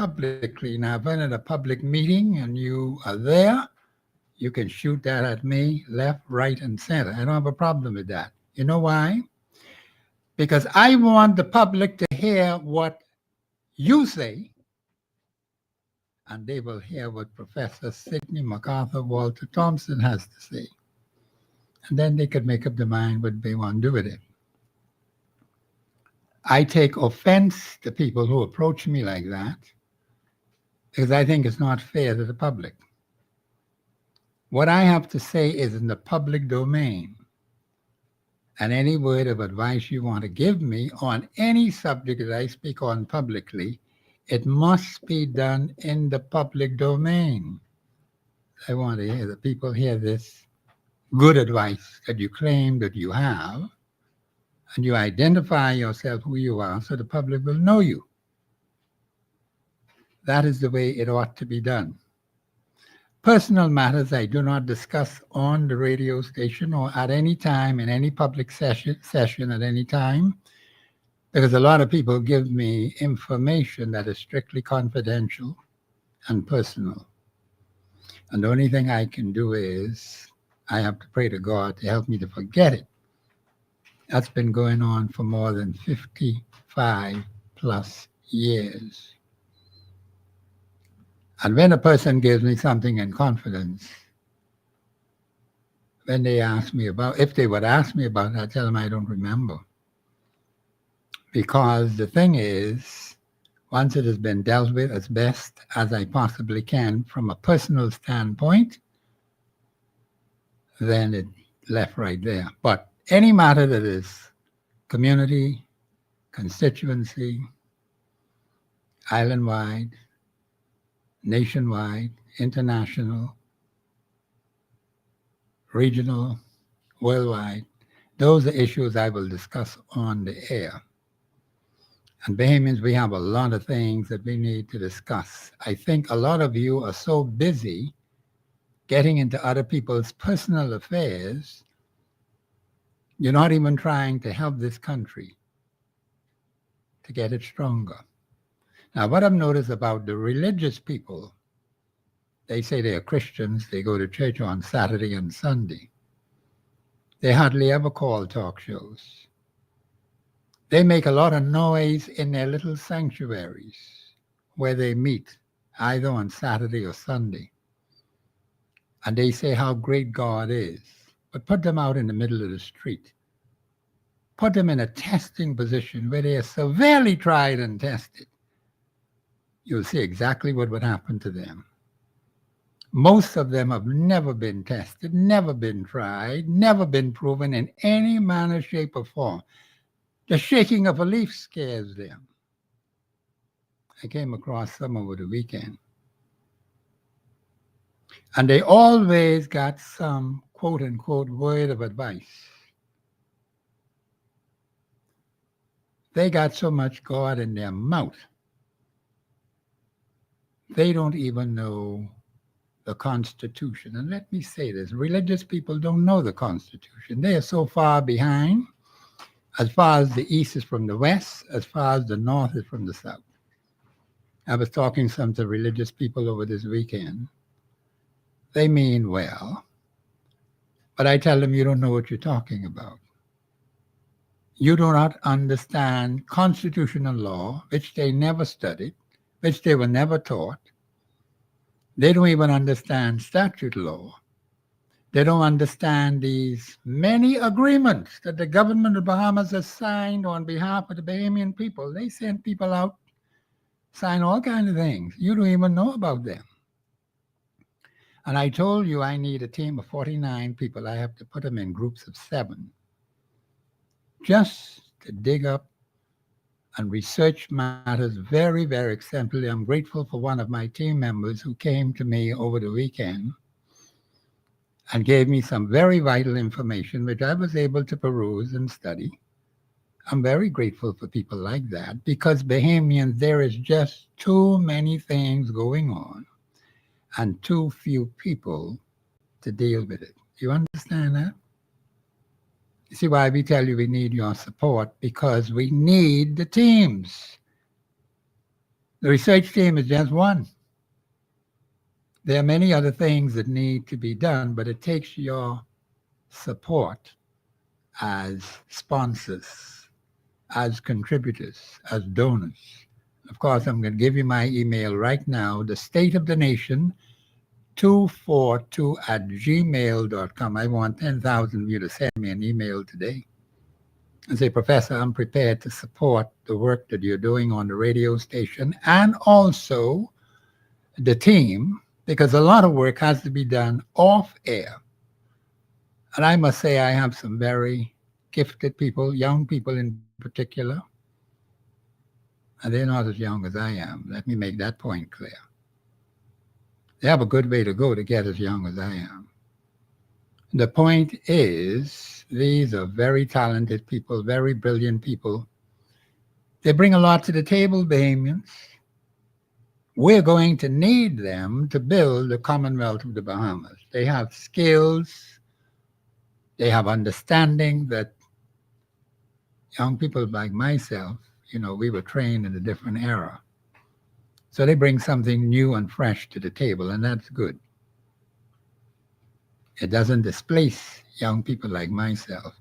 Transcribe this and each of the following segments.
publicly. Now, if I'm at a public meeting and you are there, you can shoot that at me, left, right, and center. I don't have a problem with that. You know why? Because I want the public to hear what you say, and they will hear what Professor Sidney, MacArthur, Walter Thompson has to say. And then they could make up their mind what they want to do with it. I take offense to people who approach me like that because I think it's not fair to the public. What I have to say is in the public domain. And any word of advice you want to give me on any subject that I speak on publicly, it must be done in the public domain. I want to hear that people hear this good advice that you claim that you have, and you identify yourself who you are so the public will know you. That is the way it ought to be done. Personal matters I do not discuss on the radio station or at any time in any public session at any time, because a lot of people give me information that is strictly confidential and personal. And the only thing I can do is I have to pray to God to help me to forget it. That's been going on for more than 55 plus years. And when a person gives me something in confidence, when they ask me about, if they would ask me about it, I tell them I don't remember. Because the thing is, once it has been dealt with as best as I possibly can from a personal standpoint, then it left right there. But any matter that is community, constituency, island-wide, nationwide, international, regional, worldwide, those are issues I will discuss on the air. And Bahamians, we have a lot of things that we need to discuss. I think a lot of you are so busy getting into other people's personal affairs, you're not even trying to help this country to get it stronger. Now, what I've noticed about the religious people, they say they are Christians, they go to church on Saturday and Sunday. They hardly ever call talk shows. They make a lot of noise in their little sanctuaries where they meet, either on Saturday or Sunday. And they say how great God is. But put them out in the middle of the street. Put them in a testing position where they are severely tried and tested. You'll see exactly what would happen to them. Most of them have never been tested, never been tried, never been proven in any manner, shape, or form. The shaking of a leaf scares them. I came across some over the weekend. And they always got some quote-unquote word of advice. They got so much God in their mouth. They don't even know the Constitution. And let me say this, religious people don't know the Constitution. They are so far behind, as far as the East is from the West, as far as the North is from the South. I was talking some to religious people over this weekend. They mean well, but I tell them you don't know what you're talking about. You do not understand constitutional law, which they never studied, which they were never taught. They don't even understand statute law. They don't understand these many agreements that the government of Bahamas has signed on behalf of the Bahamian people. They send people out, sign all kinds of things. You don't even know about them. And I told you I need a team of 49 people. I have to put them in groups of 7 just to dig up and research matters very, very extensively. I'm grateful for one of my team members who came to me over the weekend and gave me some very vital information, which I was able to peruse and study. I'm very grateful for people like that because Bahamians, there is just too many things going on and too few people to deal with it. You understand that? You see why we tell you we need your support? Because we need the teams. The research team is just one. There are many other things that need to be done, but it takes your support as sponsors, as contributors, as donors. Of course, I'm going to give you my email right now, the state of the nation 242 at gmail.com. I want 10,000 of you to send me an email today and say, Professor, I'm prepared to support the work that you're doing on the radio station and also the team, because a lot of work has to be done off air. And I must say, I have some very gifted people, young people in particular, and they're not as young as I am. Let me make that point clear. They have a good way to go to get as young as I am. The point is, these are very talented people, very brilliant people. They bring a lot to the table, Bahamians. We're going to need them to build the Commonwealth of the Bahamas. They have skills, they have understanding that young people like myself, we were trained in a different era. So they bring something new and fresh to the table, and that's good. It doesn't displace young people like myself,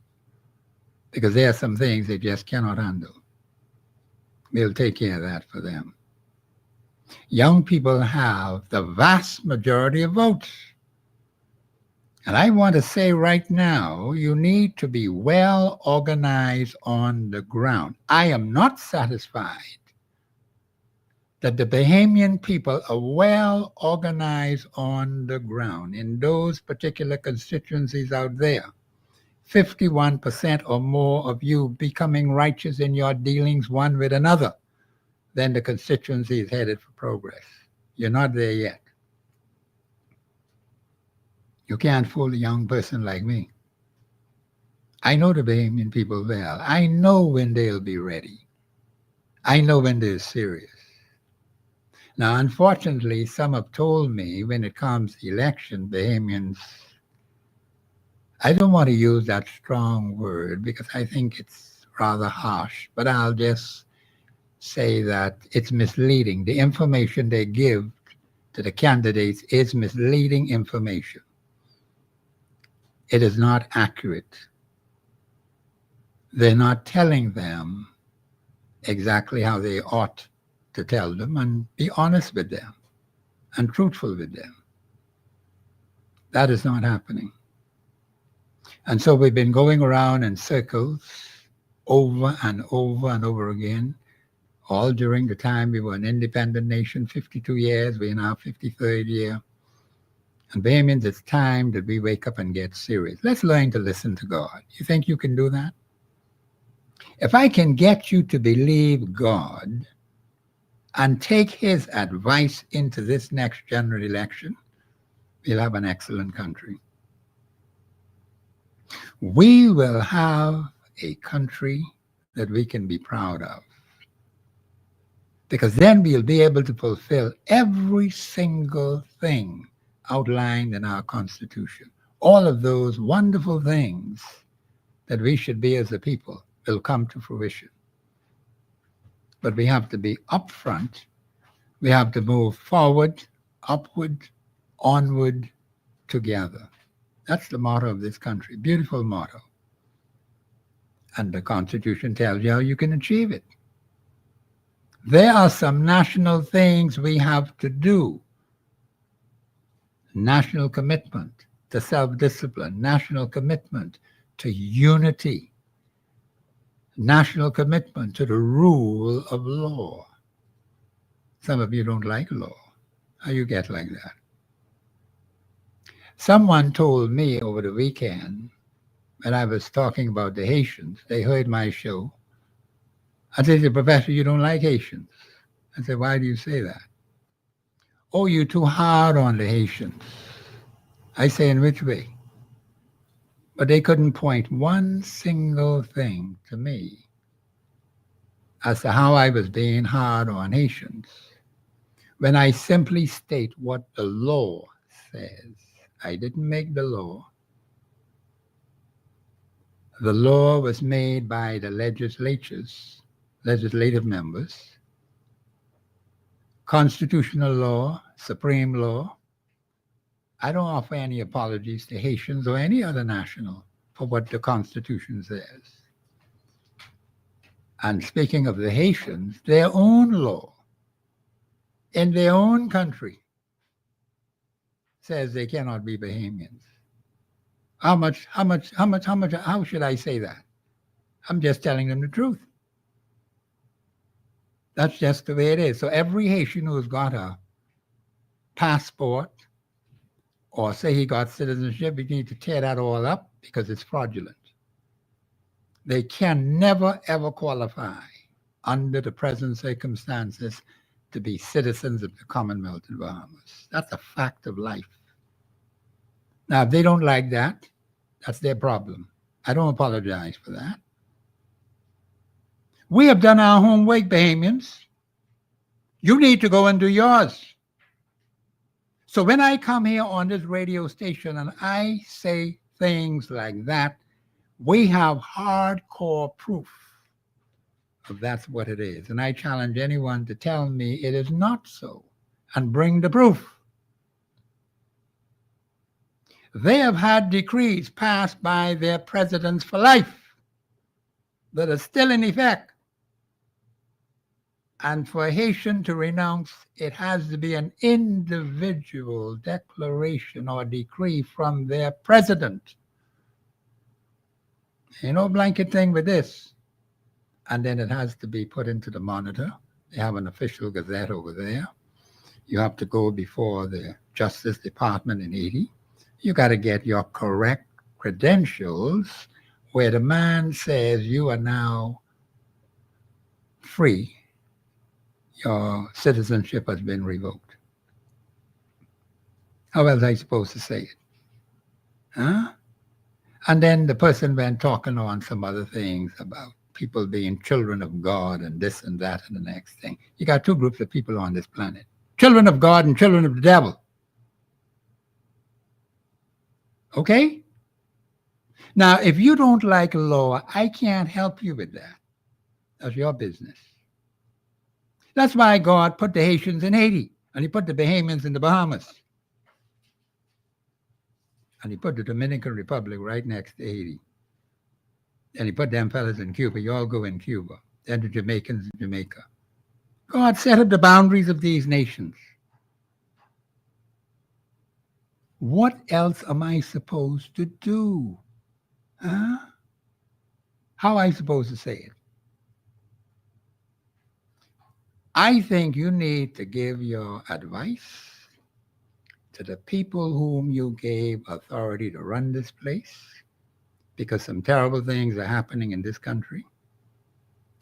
because there are some things they just cannot handle. We'll take care of that for them. Young people have the vast majority of votes. And I want to say right now, you need to be well organized on the ground. I am not satisfied that the Bahamian people are well organized on the ground in those particular constituencies out there. 51% or more of you becoming righteous in your dealings one with another, then the constituency is headed for progress. You're not there yet. You can't fool a young person like me. I know the Bahamian people well. I know when they'll be ready. I know when they're serious. Now, unfortunately, some have told me when it comes to election, Bahamians, I don't want to use that strong word because I think it's rather harsh, but I'll just say that it's misleading. The information they give to the candidates is misleading information. It is not accurate. They're not telling them exactly how they ought to tell them, and be honest with them and truthful with them. That is not happening. And so we've been going around in circles over and over and over again, all during the time we were an independent nation, 52 years, we're in our 53rd year. And Bahamians, it's time that we wake up and get serious. Let's learn to listen to God. You think you can do that? If I can get you to believe God and take his advice into this next general election, we'll have an excellent country. We will have a country that we can be proud of, because then we'll be able to fulfill every single thing outlined in our Constitution. All of those wonderful things that we should be as a people will come to fruition. But we have to be upfront. We have to move forward, upward, onward, together. That's the motto of this country. Beautiful motto. And the Constitution tells you how you can achieve it. There are some national things we have to do. National commitment to self-discipline, national commitment to unity, national commitment to the rule of law. Some of you don't like law. How you get like that? Someone told me over the weekend when I was talking about the Haitians, they heard my show. I said, Professor, you don't like Haitians. I said, why do you say that? Oh, you're too hard on the Haitians. I say, in which way? But they couldn't point one single thing to me as to how I was being hard on Haitians when I simply state what the law says. I didn't make the law. The law was made by the legislative members, constitutional law, supreme law. I don't offer any apologies to Haitians or any other national for what the Constitution says. And speaking of the Haitians, their own law in their own country says they cannot be Bahamians. How should I say that? I'm just telling them the truth. That's just the way it is. So every Haitian who's got a passport or say he got citizenship, we need to tear that all up because it's fraudulent. They can never, ever qualify under the present circumstances to be citizens of the Commonwealth of the Bahamas. That's a fact of life. Now, if they don't like that, that's their problem. I don't apologize for that. We have done our homework, Bahamians. You need to go and do yours. So when I come here on this radio station and I say things like that, we have hardcore proof of that's what it is. And I challenge anyone to tell me it is not so and bring the proof. They have had decrees passed by their presidents for life that are still in effect. And for a Haitian to renounce, it has to be an individual declaration or decree from their president. Ain't no blanket thing with this. And then it has to be put into the monitor. They have an official gazette over there. You have to go before the Justice Department in Haiti. You got to get your correct credentials where the man says you are now free. Your citizenship has been revoked. How else are I supposed to say it? Huh? And then the person went talking on some other things about people being children of God and this and that and the next thing. You got two groups of people on this planet. Children of God and children of the devil. Okay? Now, if you don't like law, I can't help you with that. That's your business. That's why God put the Haitians in Haiti, and he put the Bahamians in the Bahamas. And he put the Dominican Republic right next to Haiti. And he put them fellas in Cuba. You all go in Cuba. Then the Jamaicans in Jamaica. God set up the boundaries of these nations. What else am I supposed to do? Huh? How am I supposed to say it? I think you need to give your advice to the people whom you gave authority to run this place, because some terrible things are happening in this country,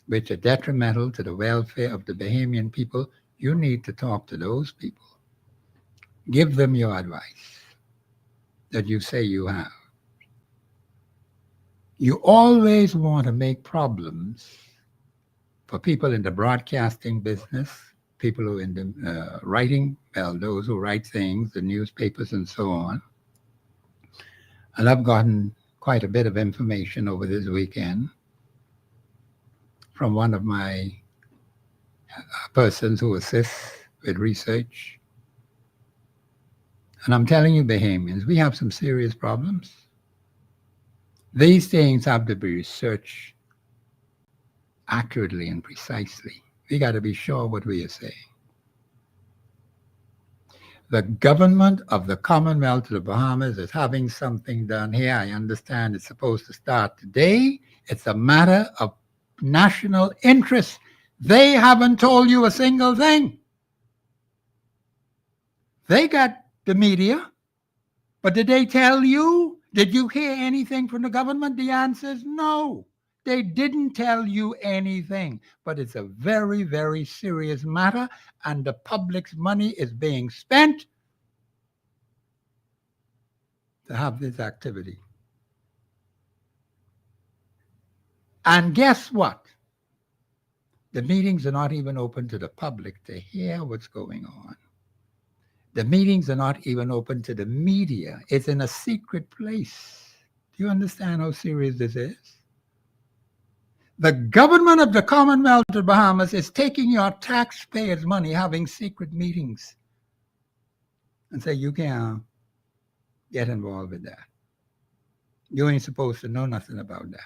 which are detrimental to the welfare of the Bahamian people. You need to talk to those people. Give them your advice that you say you have. You always want to make problems for people in the broadcasting business, people who are in the writing, well, those who write things, the newspapers and so on. And I've gotten quite a bit of information over this weekend from one of my persons who assists with research. And I'm telling you, Bahamians, we have some serious problems. These things have to be researched accurately and precisely. We got to be sure what we are saying. The government of the Commonwealth of the Bahamas is having something done here. I understand it's supposed to start today. It's a matter of national interest. They haven't told you a single thing. They got the media, but did they tell you? Did you hear anything from the government? The answer is no. They didn't tell you anything, but it's a very, very serious matter, and the public's money is being spent to have this activity. And guess what? The meetings are not even open to the public to hear what's going on. The meetings are not even open to the media. It's in a secret place. Do you understand how serious this is? The government of the Commonwealth of Bahamas is taking your taxpayers' money, having secret meetings, and say you can't get involved with that. You ain't supposed to know nothing about that.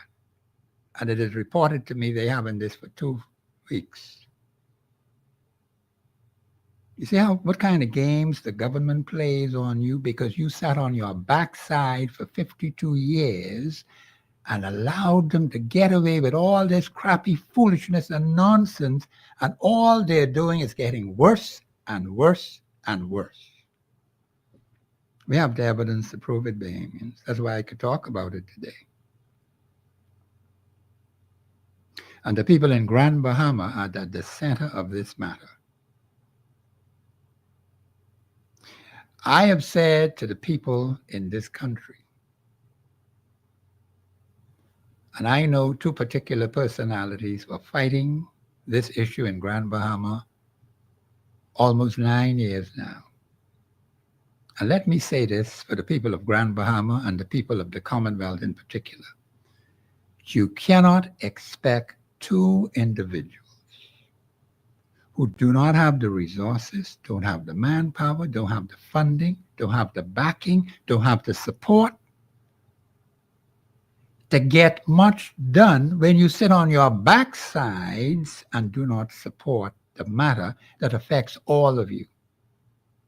And it is reported to me they having this for 2 weeks. You see what kind of games the government plays on you because you sat on your backside for 52 years and allowed them to get away with all this crappy foolishness and nonsense, and all they're doing is getting worse and worse and worse. We have the evidence to prove it, Bahamians. That's why I could talk about it today. And the people in Grand Bahama are at the center of this matter. I have said to the people in this country, and I know 2 particular personalities who are fighting this issue in Grand Bahama almost 9 years now. And let me say this for the people of Grand Bahama and the people of the Commonwealth in particular. You cannot expect 2 individuals who do not have the resources, don't have the manpower, don't have the funding, don't have the backing, don't have the support to get much done when you sit on your backsides and do not support the matter that affects all of you.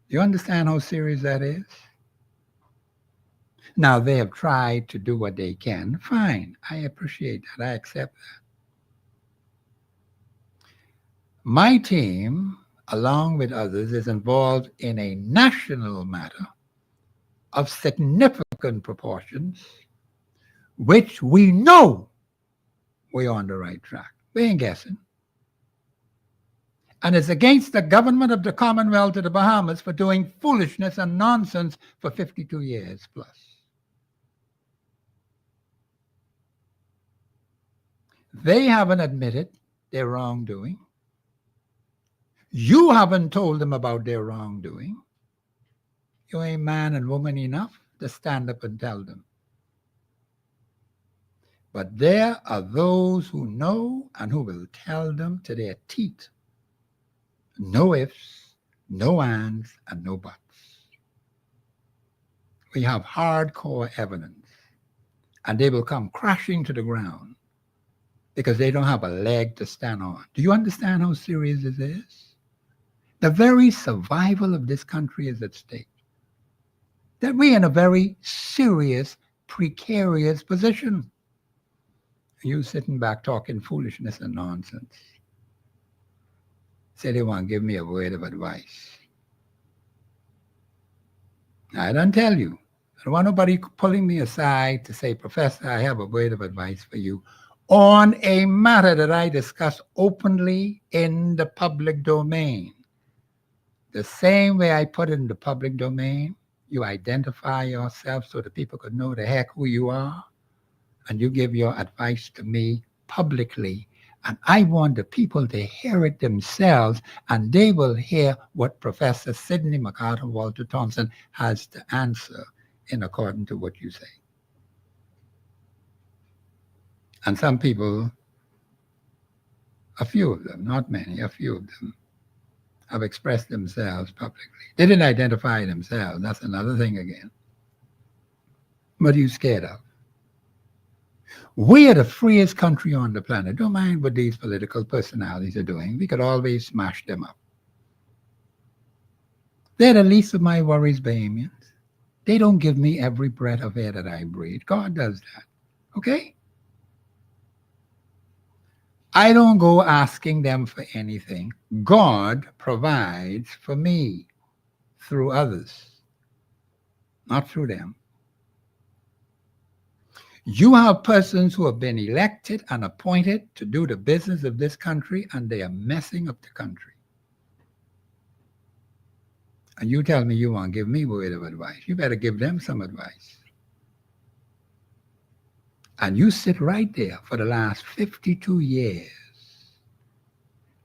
Do you understand how serious that is? Now, they have tried to do what they can. Fine. I appreciate that. I accept that. My team, along with others, is involved in a national matter of significant proportions, which we know we're on the right track. We ain't guessing. And it's against the government of the Commonwealth of the Bahamas for doing foolishness and nonsense for 52 years plus. They haven't admitted their wrongdoing. You haven't told them about their wrongdoing. You ain't man and woman enough to stand up and tell them. But there are those who know and who will tell them to their teeth. No ifs, no ands, and no buts. We have hardcore evidence, and they will come crashing to the ground because they don't have a leg to stand on. Do you understand how serious this is? The very survival of this country is at stake. That we're in a very serious, precarious position. You sitting back talking foolishness and nonsense. Say they want to give me a word of advice. I don't tell you. I don't want nobody pulling me aside to say, Professor, I have a word of advice for you on a matter that I discuss openly in the public domain. The same way I put it in the public domain, you identify yourself so that people could know the heck who you are, and you give your advice to me publicly. And I want the people to hear it themselves, and they will hear what Professor Sidney MacArthur Walter Thompson has to answer in accordance to what you say. And some people, a few of them, not many, a few of them, have expressed themselves publicly. They didn't identify themselves. That's another thing again. What are you scared of? We are the freest country on the planet. Don't mind what these political personalities are doing. We could always smash them up. They're the least of my worries, Bahamians. They don't give me every breath of air that I breathe. God does that. Okay? I don't go asking them for anything. God provides for me through others, not through them. You have persons who have been elected and appointed to do the business of this country, and they are messing up the country. And you tell me you want to give me a word of advice. You better give them some advice. And you sit right there for the last 52 years.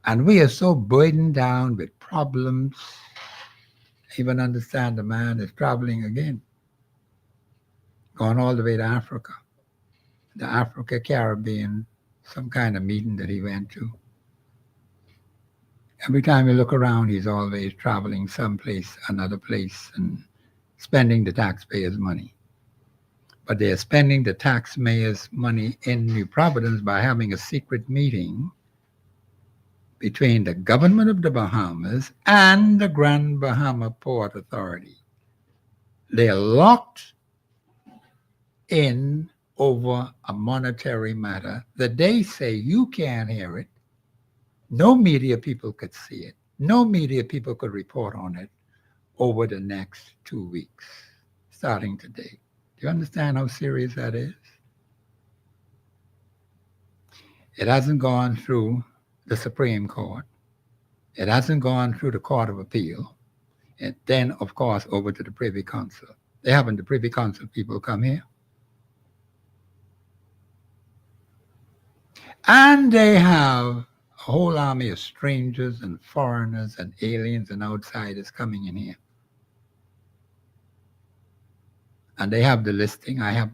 And we are so burdened down with problems. I even understand the man is traveling again, going all the way to Africa, the Africa Caribbean some kind of meeting that he went to. Every time you look around, he's always traveling someplace, another place, and spending the taxpayers' money. But they're spending the taxpayers' money in New Providence by having a secret meeting between the government of the Bahamas and the Grand Bahama Port Authority. They're locked in over a monetary matter that they say you can't hear it. No media people could see it. No media people could report on it over the next 2 weeks, starting today. Do you understand how serious that is? It hasn't gone through the Supreme Court. It hasn't gone through the Court of Appeal. And then, of course, over to the Privy Council. They haven't the Privy Council people come here. And they have a whole army of strangers and foreigners and aliens and outsiders coming in here. And they have the listing. I have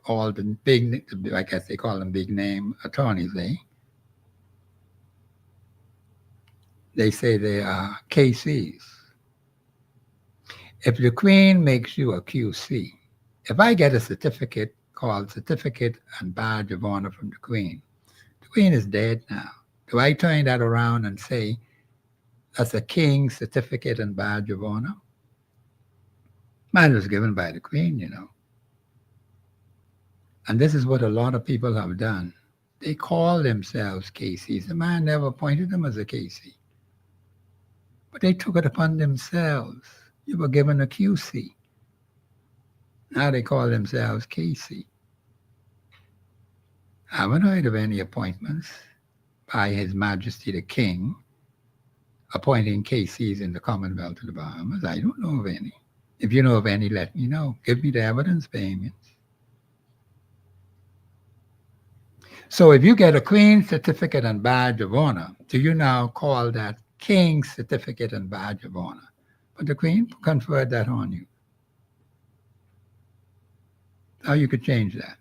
all the big, I guess they call them big name attorneys, eh? They say they are KCs. If the Queen makes you a QC, if I get a certificate called Certificate and Badge of Honor from the Queen is dead now. Do I turn that around and say that's a King's Certificate and Badge of Honor? Mine was given by the Queen, you know. And this is what a lot of people have done. They call themselves KCs. The man never appointed them as a KC. But they took it upon themselves. You were given a QC. Now they call themselves KC. I haven't heard of any appointments by His Majesty the King appointing KCs in the Commonwealth of the Bahamas. I don't know of any. If you know of any, let me know. Give me the evidence, payments. So if you get a Queen's Certificate and Badge of Honor, do you now call that King's Certificate and Badge of Honor? But the Queen conferred that on you. How you could change that?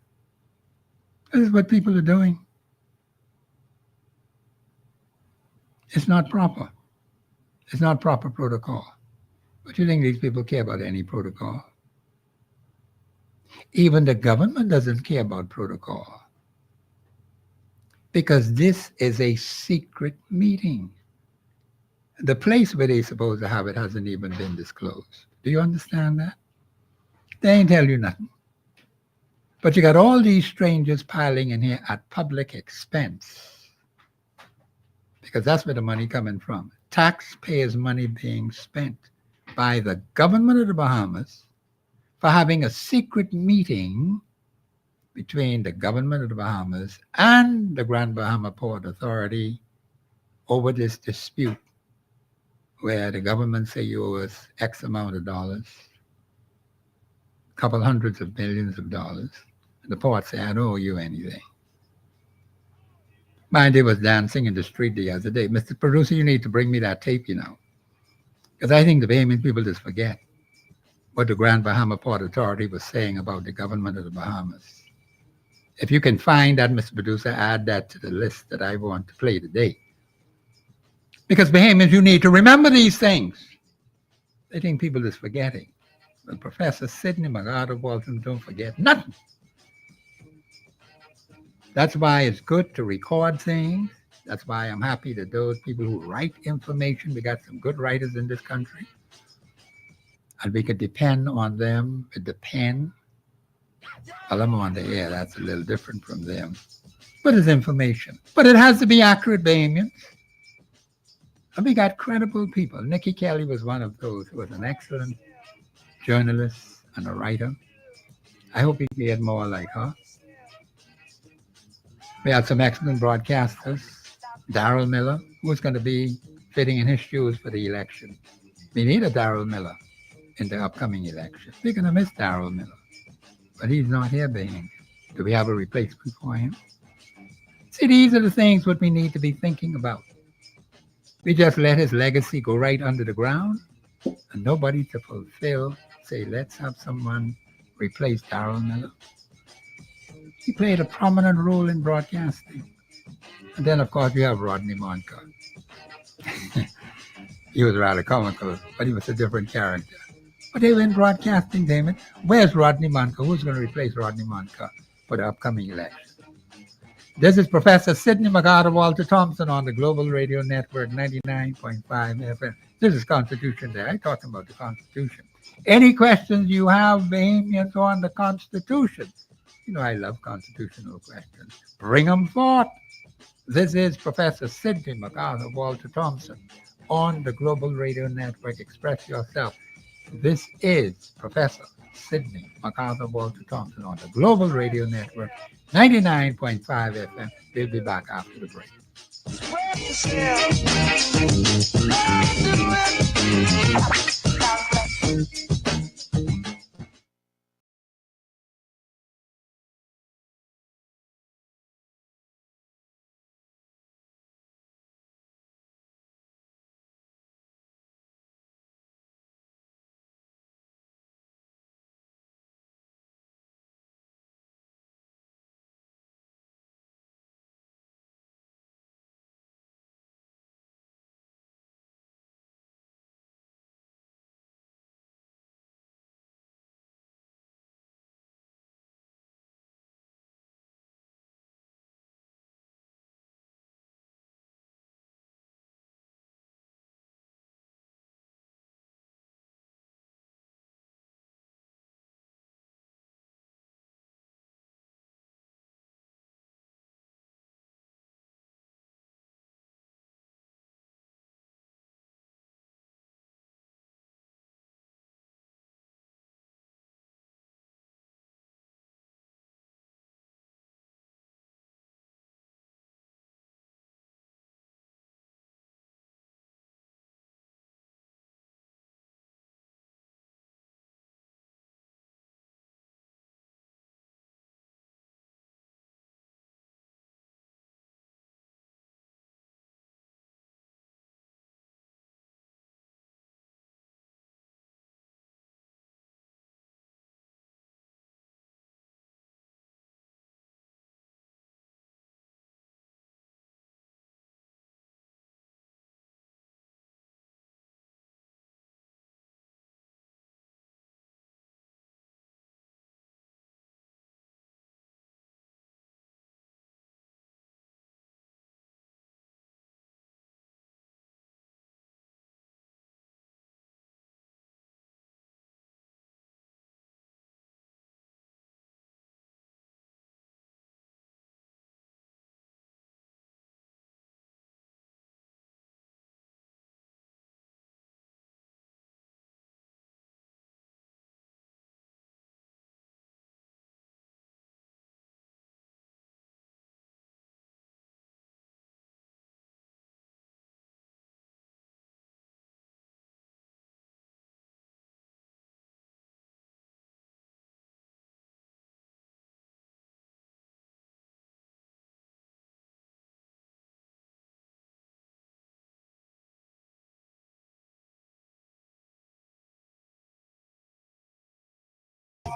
This is what people are doing. It's not proper. It's not proper protocol. But you think these people care about any protocol? Even the government doesn't care about protocol. Because this is a secret meeting. The place where they're supposed to have it hasn't even been disclosed. Do you understand that? They ain't tell you nothing. But you got all these strangers piling in here at public expense. Because that's where the money coming from. Taxpayers' money being spent by the government of the Bahamas for having a secret meeting between the government of the Bahamas and the Grand Bahama Port Authority over this dispute where the government say you owe us X amount of dollars, a couple hundreds of millions of dollars. And the port say, I don't owe you anything. Mind, they was dancing in the street the other day. Mr. Producer, you need to bring me that tape, you know. Because I think the Bahamian people just forget what the Grand Bahama Port Authority was saying about the government of the Bahamas. If you can find that, Mr. Producer, add that to the list that I want to play today. Because Bahamians, you need to remember these things. They think people is forgetting. But Professor Sidney MacArthur Walton don't forget nothing. That's why it's good to record things. That's why I'm happy that those people who write information, we got some good writers in this country. And we can depend on them with the pen. Well, I'm on the air. That's a little different from them. But it's information. But it has to be accurate, Bahamians. And we got credible people. Nikki Kelly was one of those who was an excellent journalist and a writer. I hope we get more like her. We had some excellent broadcasters. Darrell Miller, who's going to be fitting in his shoes for the election. We need a Darrell Miller in the upcoming election. We're going to miss Darrell Miller. But he's not here, being. Do we have a replacement for him? See, these are the things what we need to be thinking about. We just let his legacy go right under the ground, and nobody to fulfill, say, let's have someone replace Darrell Miller. He played a prominent role in broadcasting. And then, of course, you have Rodney Monka. He was rather comical, but he was a different character. But they were in broadcasting, Damon. Where's Rodney Monka? Who's going to replace Rodney Monka for the upcoming election? This is Professor Sidney McArthur Walter Thompson on the Global Radio Network 99.5 FM. This is Constitution Day. I'm talking about the Constitution. Any questions you have, Bahamians, on the Constitution? You know, I love constitutional questions. Bring them forth. This is Professor Sidney McArthur Walter Thompson on the Global Radio Network. Express yourself. This is Professor Sidney McArthur Walter Thompson on the Global Radio Network 99.5 FM. We'll be back after the break.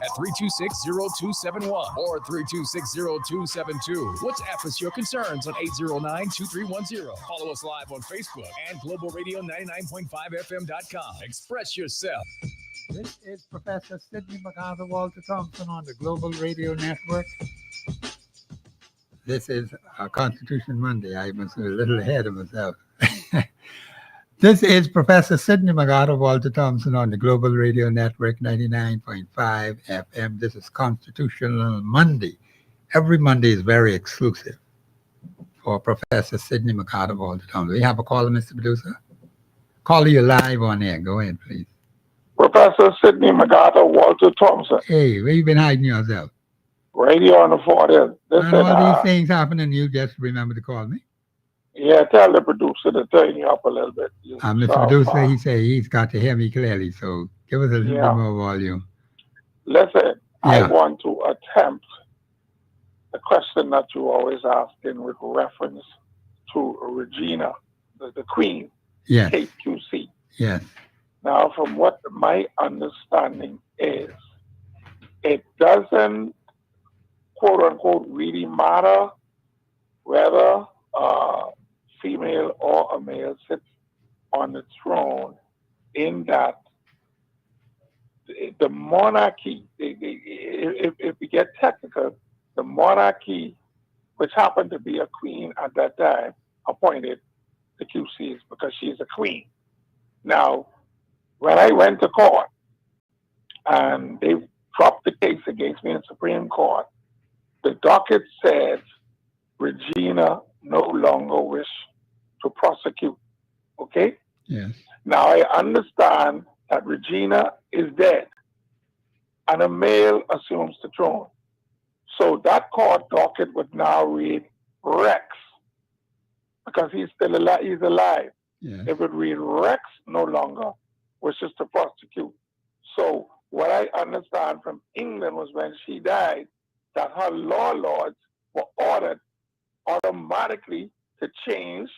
At 326-0271 or 326-0272. WhatsApp us your concerns on 809-2310. Follow us live on Facebook and globalradio99.5fm.com. Express yourself. This is Professor Sidney McArthur Walter Thompson on the Global Radio Network. This is Constitution Monday. I was a little ahead of myself. This is Professor Sidney McArthur Walter Thompson on the Global Radio Network 99.5 FM. This is Constitutional Monday. Every Monday is very exclusive for Professor Sidney McArthur Walter Thompson. We have a caller, Mr. Producer? Caller, you live on air. Go ahead, please. Professor Sidney McArthur Walter Thompson. Hey, where you been hiding yourself? Radio on the 40th. And all these things happening, you just remember to call me. Yeah, tell the producer to turn you up a little bit. Mr. Producer, he say he's got to hear me clearly, so give us a little bit more volume. Listen, I want to attempt the question that you always ask in with reference to Regina, the Queen, yes. KQC. Yes. Now, from what my understanding is, it doesn't, quote unquote, really matter whether a female or a male sits on the throne, in that the monarchy, if we get technical, the monarchy, which happened to be a queen at that time, appointed the QCs because she's a queen. Now, when I went to court and they dropped the case against me in Supreme Court, the docket said Regina no longer wished to prosecute. Okay? Yes. Now I understand that Regina is dead and a male assumes the throne. So that court docket would now read Rex because he's still alive. He's alive. Yes. It would read Rex no longer wishes to prosecute. So what I understand from England was when she died, that her law lords were ordered automatically to change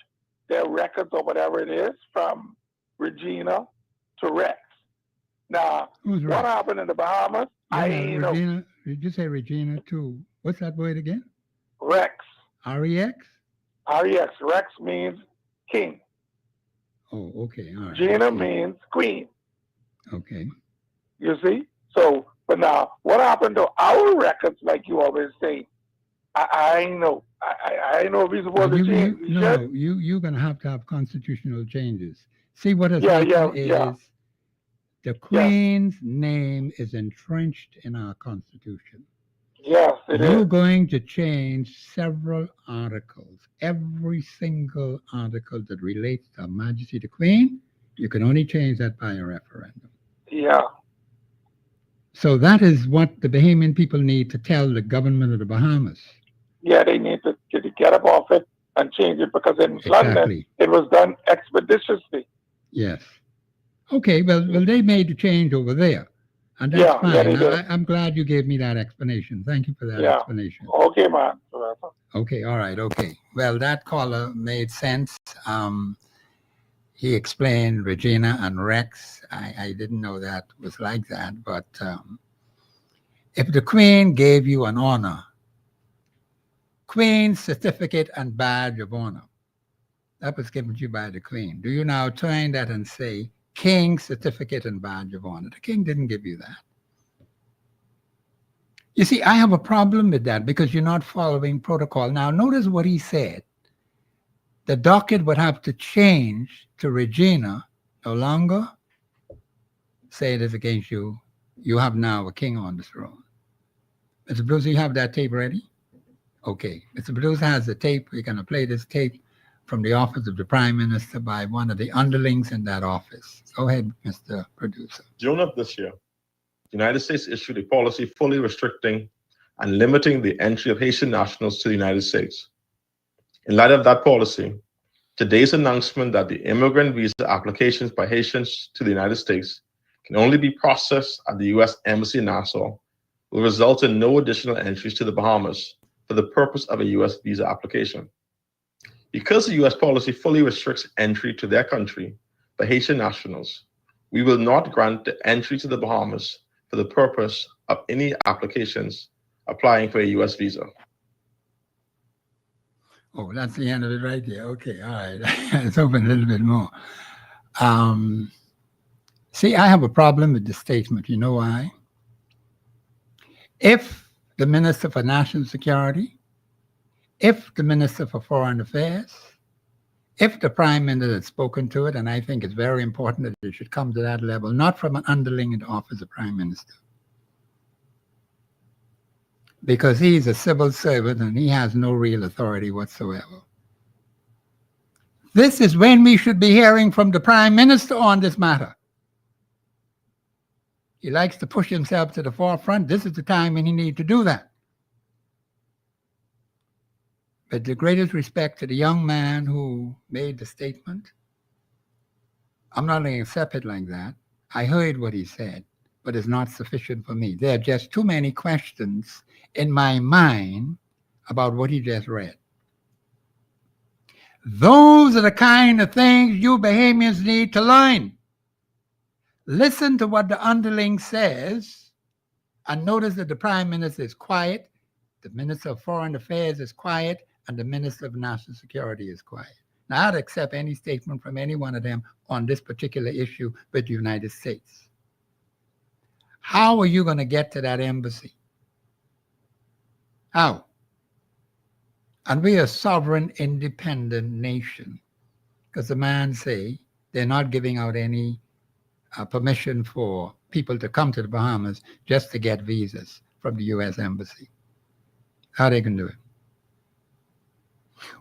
their records or whatever it is from Regina to Rex. Now, Who's what Rex? happened in the Bahamas? I Yeah, know. Regina. Did you say Regina too? What's that word again? Rex. R-E-X? R-E-X. Rex means king. Oh, okay. All right. Gina Okay. means queen. Okay. You see? So, but now, what happened to our records, like you always say? I know. I know if we're supposed to change. We should. No, you're going to have constitutional changes. See, what has Yeah, happened yeah. is the Queen's name is entrenched in our Constitution. Yes, it You're is. going to change several articles. Every single article that relates to Her Majesty the Queen, you can only change that by a referendum. Yeah. So that is what the Bahamian people need to tell the government of the Bahamas. Yeah, they need to get up off it and change it, because in London Exactly. it was done expeditiously. Yes. Okay, well, they made the change over there, and that's Yeah, fine. they did. I'm glad you gave me that explanation. Thank you for that Yeah. explanation. Okay, man. Okay, all right, okay. Well, that caller made sense. He explained Regina and Rex. I didn't know that was like that, but if the Queen gave you an honor, Queen's certificate and badge of honor, that was given to you by the Queen. Do you now turn that and say King's certificate and badge of honor? The King didn't give you that. You see, I have a problem with that because you're not following protocol. Now, notice what he said. The docket would have to change to Regina, no longer say it is against you. You have now a king on the throne. Mr. Bruce, you have that tape ready? Okay. Mr. Bruce has the tape. We're going to play this tape from the office of the Prime Minister by one of the underlings in that office. Go ahead, Mr. Producer. June of this year, the United States issued a policy fully restricting and limiting the entry of Haitian nationals to the United States. In light of that policy, today's announcement that the immigrant visa applications by Haitians to the United States can only be processed at the U.S. Embassy in Nassau will result in no additional entries to the Bahamas for the purpose of a U.S. visa application. Because the U.S. policy fully restricts entry to their country by Haitian nationals, we will not grant the entry to the Bahamas for the purpose of any applications applying for a U.S. visa. Oh, that's the end of it right there. Okay, all right. Let's open a little bit more. See, I have a problem with the statement. You know why? If the Minister for National Security, if the Minister for Foreign Affairs, if the Prime Minister had spoken to it, and I think it's very important that it should come to that level, not from an underling in the office of Prime Minister, because he's a civil servant and he has no real authority whatsoever. This is when we should be hearing from the Prime Minister on this matter. He likes to push himself to the forefront. This is the time when he needs to do that. But the greatest respect to the young man who made the statement, I'm not going to accept it like that. I heard what he said, but it's not sufficient for me. There are just too many questions in my mind about what he just read. Those are the kind of things you Bahamians need to learn. Listen to what the underling says, and notice that the Prime Minister is quiet, the Minister of Foreign Affairs is quiet, and the Minister of National Security is quiet. Now, I'd accept any statement from any one of them on this particular issue with the United States. How are you going to get to that embassy? How? And we are a sovereign, independent nation, because the man say they're not giving out any permission for people to come to the Bahamas just to get visas from the U.S. Embassy. How they can do it?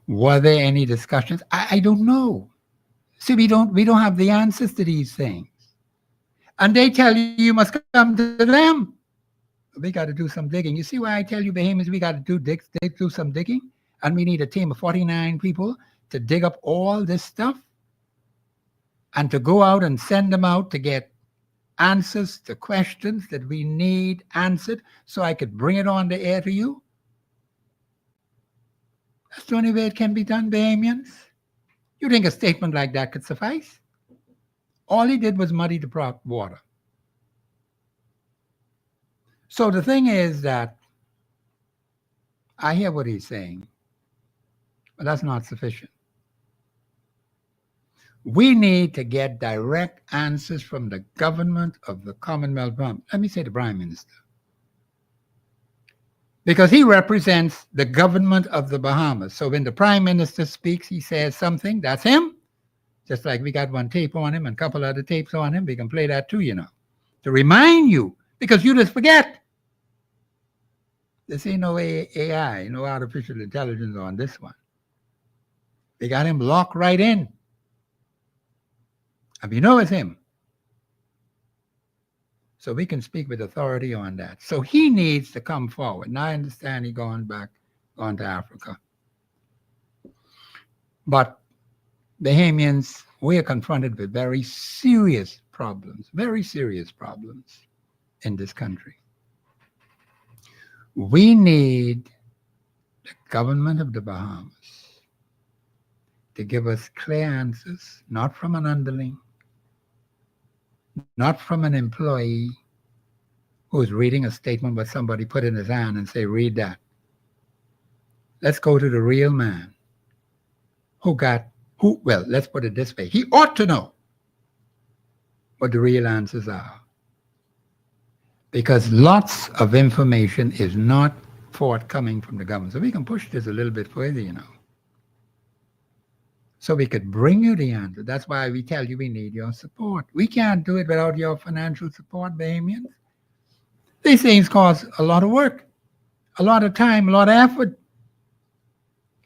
Were there any discussions? I don't know. See, we don't have the answers to these things. And they tell you you must come to them. We got to do some digging. You see why I tell you, Bahamians, we got to do some digging? And we need a team of 49 people to dig up all this stuff and to go out and send them out to get answers to questions that we need answered so I could bring it on the air to you. That's the only way it can be done, Bahamians. You think a statement like that could suffice? All he did was muddy the water. So the thing is that I hear what he's saying, but that's not sufficient. We need to get direct answers from the government of the Commonwealth. Let me say the Prime Minister. Because he represents the government of the Bahamas. So when the Prime Minister speaks, he says something, that's him. Just like we got one tape on him and a couple other tapes on him. We can play that too, you know. To remind you, because you just forget. This ain't no AI, no artificial intelligence on this one. They got him locked right in. And we know it's him. So we can speak with authority on that. So he needs to come forward. Now I understand he's gone to Africa. But Bahamians, we are confronted with very serious problems in this country. We need the government of the Bahamas to give us clear answers, not from an underling, not from an employee who's reading a statement what somebody put in his hand and say, read that. Let's go to the real man well, let's put it this way. He ought to know what the real answers are. Because lots of information is not forthcoming from the government. So we can push this a little bit further, you know. So we could bring you the answer. That's why we tell you we need your support. We can't do it without your financial support, Bahamians. These things cost a lot of work, a lot of time, a lot of effort.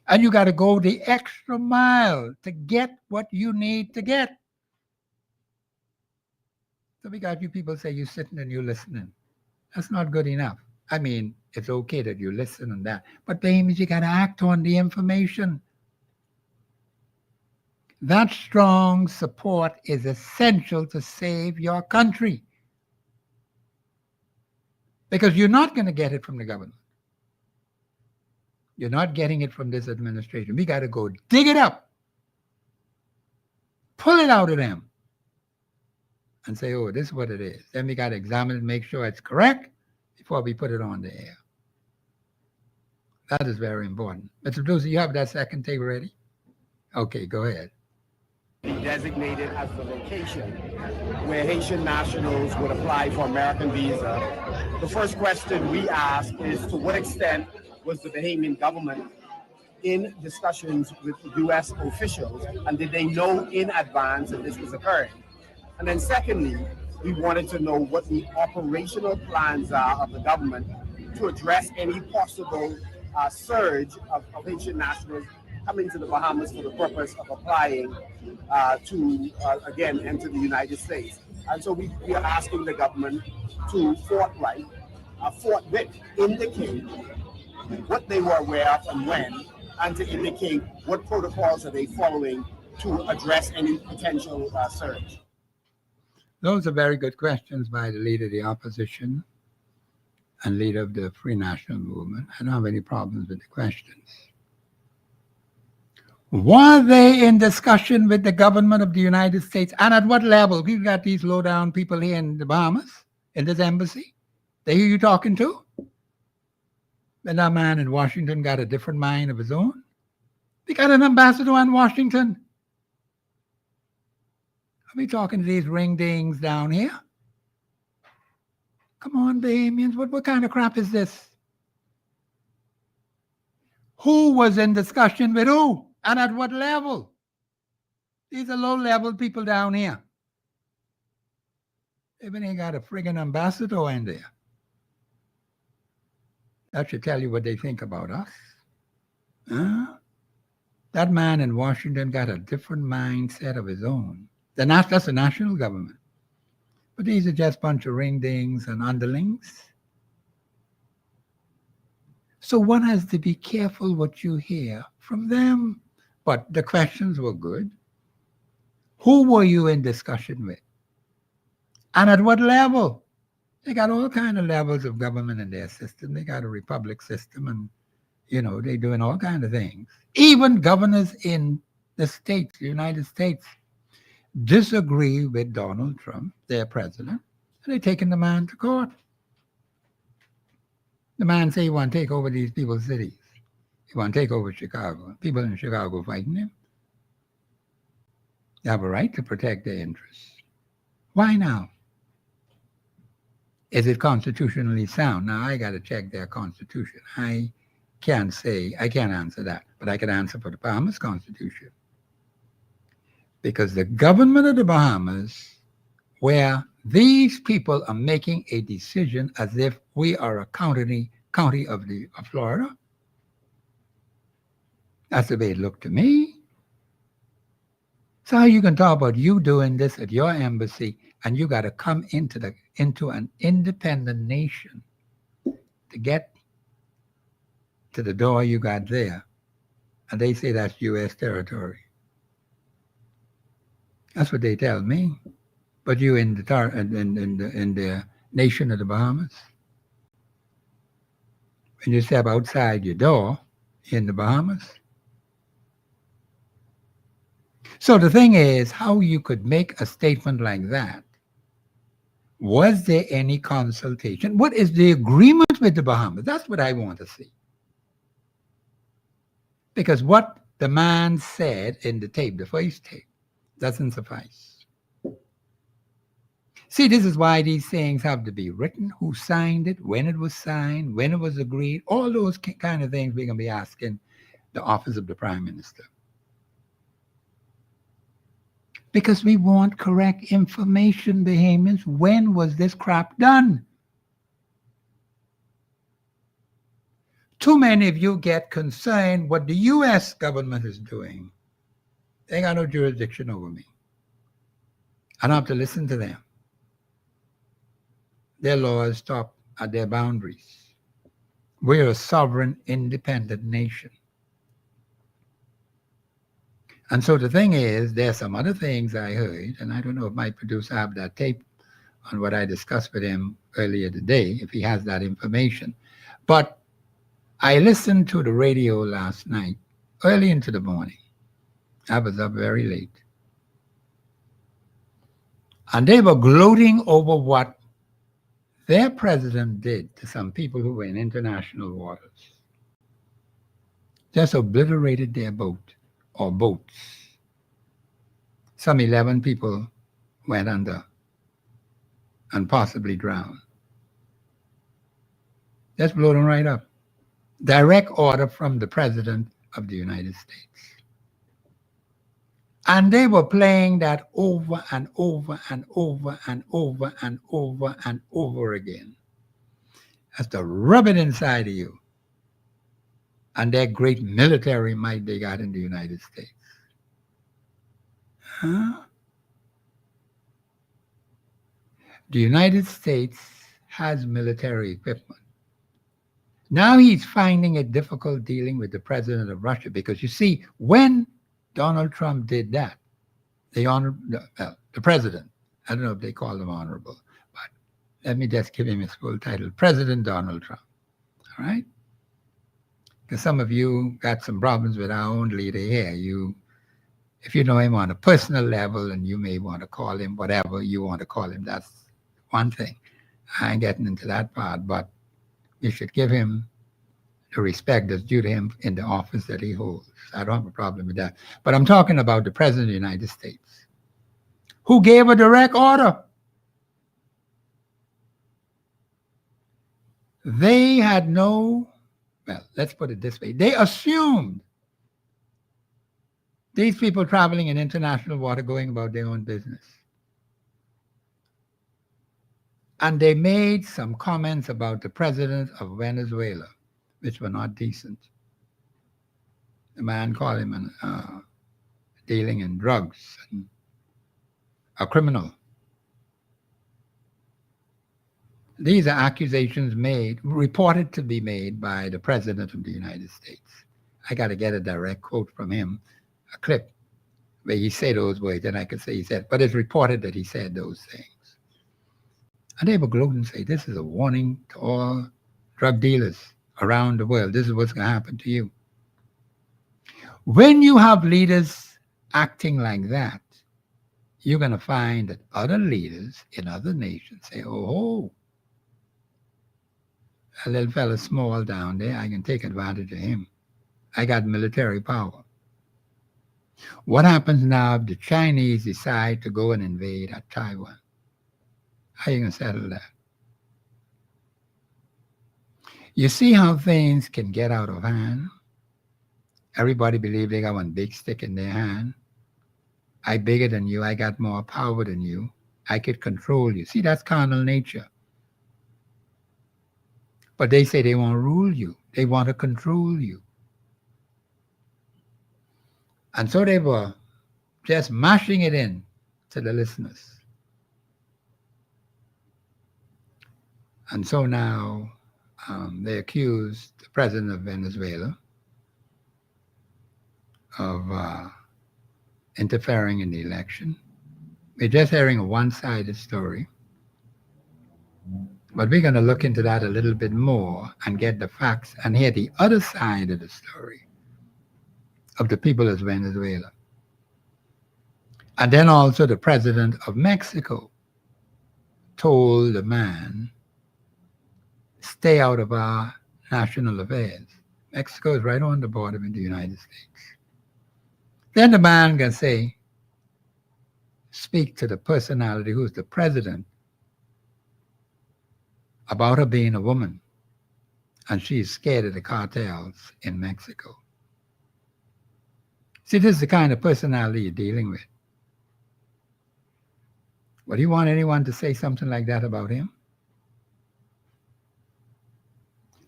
And you got to go the extra mile to get what you need to get. So we got you people say you're sitting and you're listening. That's not good enough. I mean, it's okay that you listen and that. But Bahamians, you got to act on the information. That strong support is essential to save your country. Because you're not going to get it from the government. You're not getting it from this administration. We got to go dig it up, pull it out of them, and say, oh, this is what it is. Then we got to examine it, make sure it's correct before we put it on the air. That is very important. Mr. Producer, you have that second tape ready? Okay, go ahead. Designated as the location where Haitian nationals would apply for American visa. The first question we ask is, to what extent was the Bahamian government in discussions with U.S. officials, and did they know in advance that this was occurring? And then secondly, we wanted to know what the operational plans are of the government to address any possible surge of Haitian nationals coming to the Bahamas for the purpose of applying to, again, enter the United States. And so we are asking the government to forthwith indicate what they were aware of and when, and to indicate what protocols are they following to address any potential surge. Those are very good questions by the leader of the opposition and leader of the Free National Movement. I don't have any problems with the questions. Were they in discussion with the government of the United States? And at what level? We've got these low-down people here in the Bahamas, in this embassy. They who you talking to? Then that man in Washington got a different mind of his own. They got an ambassador in Washington. Are we talking to these ring-dings down here? Come on, Bahamians, what kind of crap is this? Who was in discussion with who and at what level? These are low-level people down here. They even ain't got a friggin' ambassador in there. That should tell you what they think about us. Huh? That man in Washington got a different mindset of his own. That's the national government. But these are just a bunch of ring-dings and underlings. So one has to be careful what you hear from them. But the questions were good. Who were you in discussion with? And at what level? They got all kind of levels of government in their system. They got a republic system and, they're doing all kind of things. Even governors in the states, the United States, disagree with Donald Trump, their president, and they're taking the man to court. The man say he want to take over these people's cities. He want to take over Chicago. People in Chicago fighting him. They have a right to protect their interests. Why now? Is it constitutionally sound? Now, I got to check their constitution. I can't answer that, but I can answer for the Bahamas Constitution. Because the government of the Bahamas, where these people are making a decision as if we are a county of Florida, that's the way it looked to me. So how you can talk about you doing this at your embassy and you got to come into an independent nation to get to the door you got there, and they say that's U.S. territory. That's what they tell me. But you in the nation of the Bahamas, when you step outside your door in the Bahamas. So the thing is, how you could make a statement like that. Was there any consultation? What is the agreement with the Bahamas? That's what I want to see. Because what the man said in the tape, the first tape, doesn't suffice. See, this is why these things have to be written, who signed it, when it was signed, when it was agreed, all those kind of things we're going to be asking the office of the Prime Minister. Because we want correct information, Bahamians. When was this crap done? Too many of you get concerned what the U.S. government is doing. They got no jurisdiction over me. I don't have to listen to them. Their laws stop at their boundaries. We're a sovereign, independent nation. And so the thing is, there's some other things I heard, and I don't know if my producer have that tape on what I discussed with him earlier today, if he has that information. But I listened to the radio last night, early into the morning. I was up very late. And they were gloating over what their president did to some people who were in international waters. Just obliterated their boat or boats. Some 11 people went under and possibly drowned. Just blew them right up. Direct order from the President of the United States. And they were playing that over and over and over and over and over and over again. That's to rub it inside of you. And that great military might they got in the United States. Huh? The United States has military equipment. Now he's finding it difficult dealing with the president of Russia because you see, when Donald Trump did that, the president, I don't know if they call him honorable, but let me just give him his full title, President Donald Trump, all right? Because some of you got some problems with our own leader here. If you know him on a personal level and you may want to call him whatever you want to call him, that's one thing. I ain't getting into that part, but you should give him the respect that's due to him in the office that he holds. I don't have a problem with that. But I'm talking about the President of the United States, who gave a direct order. They had no, well, let's put it this way. They assumed these people traveling in international water going about their own business. And they made some comments about the president of Venezuela, which were not decent. The man called him dealing in drugs and a criminal. These are accusations reported to be made by the President of the United States. I got to get a direct quote from him, a clip where he said those words, and I could say he said, but it's reported that he said those things. And they will gloat and say, this is a warning to all drug dealers around the world. This is what's going to happen to you. When you have leaders acting like that, you're going to find that other leaders in other nations say, oh, a little fella small down there, I can take advantage of him. I got military power. What happens now if the Chinese decide to go and invade at Taiwan? How are you going to settle that? You see how things can get out of hand? Everybody believes they got one big stick in their hand. I bigger than you. I got more power than you. I could control you. See, that's carnal nature. But they say they want to rule you. They want to control you. And so they were just mashing it in to the listeners. And so now they accused the president of Venezuela of interfering in the election. We're just hearing a one-sided story. But we're going to look into that a little bit more and get the facts and hear the other side of the story of the people of Venezuela. And then also the president of Mexico told the man, stay out of our national affairs. Mexico is right on the border with the United States. Then the man can say, speak to the personality who's the president about her being a woman, and she's scared of the cartels in Mexico. See, this is the kind of personality you're dealing with. Would you want anyone to say something like that about him?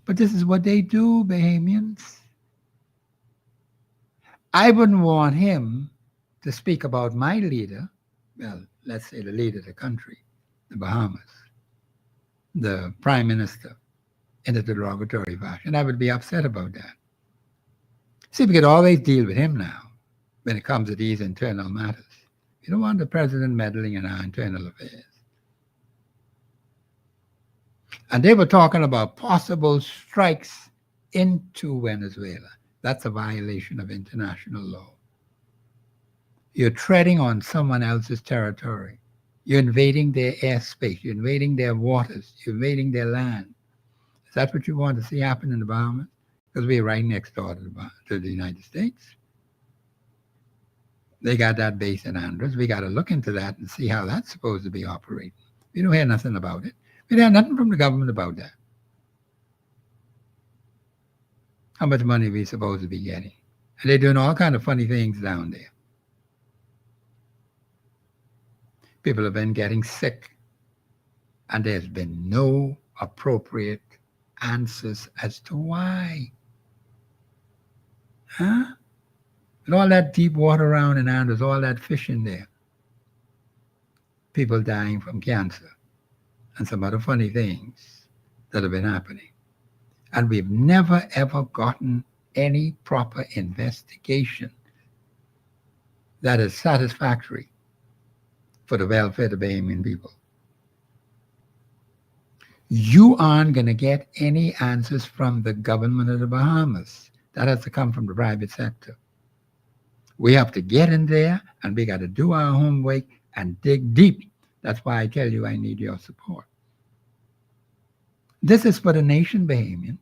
But this is what they do, Bahamians. I wouldn't want him to speak about my leader, well, let's say the leader of the country, the Bahamas, the prime minister, in a derogatory fashion. I would be upset about that. See, we could always deal with him now when it comes to these internal matters. You don't want the president meddling in our internal affairs. And they were talking about possible strikes into Venezuela. That's a violation of international law. You're treading on someone else's territory. You're invading their airspace. You're invading their waters. You're invading their land. Is that what you want to see happen in the Bahamas? Because we're right next door to the United States. They got that base in Andros. We got to look into that and see how that's supposed to be operating. We don't hear nothing about it. We don't hear nothing from the government about that. How much money are we supposed to be getting? And they're doing all kinds of funny things down there. People have been getting sick, and there's been no appropriate answers as to why. Huh? And all that deep water around in Andros, all that fish in there. People dying from cancer and some other funny things that have been happening. And we've never, ever gotten any proper investigation that is satisfactory for the welfare of the Bahamian people. You aren't going to get any answers from the government of the Bahamas. That has to come from the private sector. We have to get in there, and we got to do our homework and dig deep. That's why I tell you I need your support. This is for the nation, Bahamians.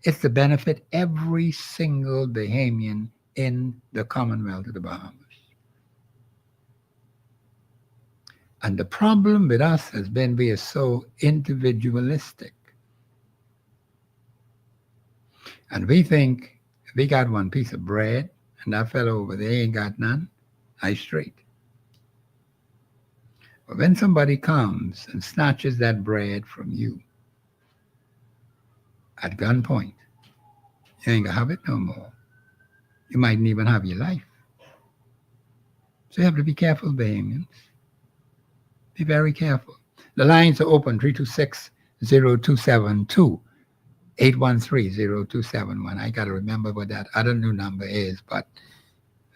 It's to benefit every single Bahamian in the Commonwealth of the Bahamas. And the problem with us has been we are so individualistic. And we think if we got one piece of bread and that fellow over there ain't got none, I straight. But when somebody comes and snatches that bread from you at gunpoint, you ain't gonna have it no more. You mightn't even have your life. So you have to be careful, Bahamians. Be very careful. The lines are open, 326-0272, 813-0271. I got to remember what that other new number is, but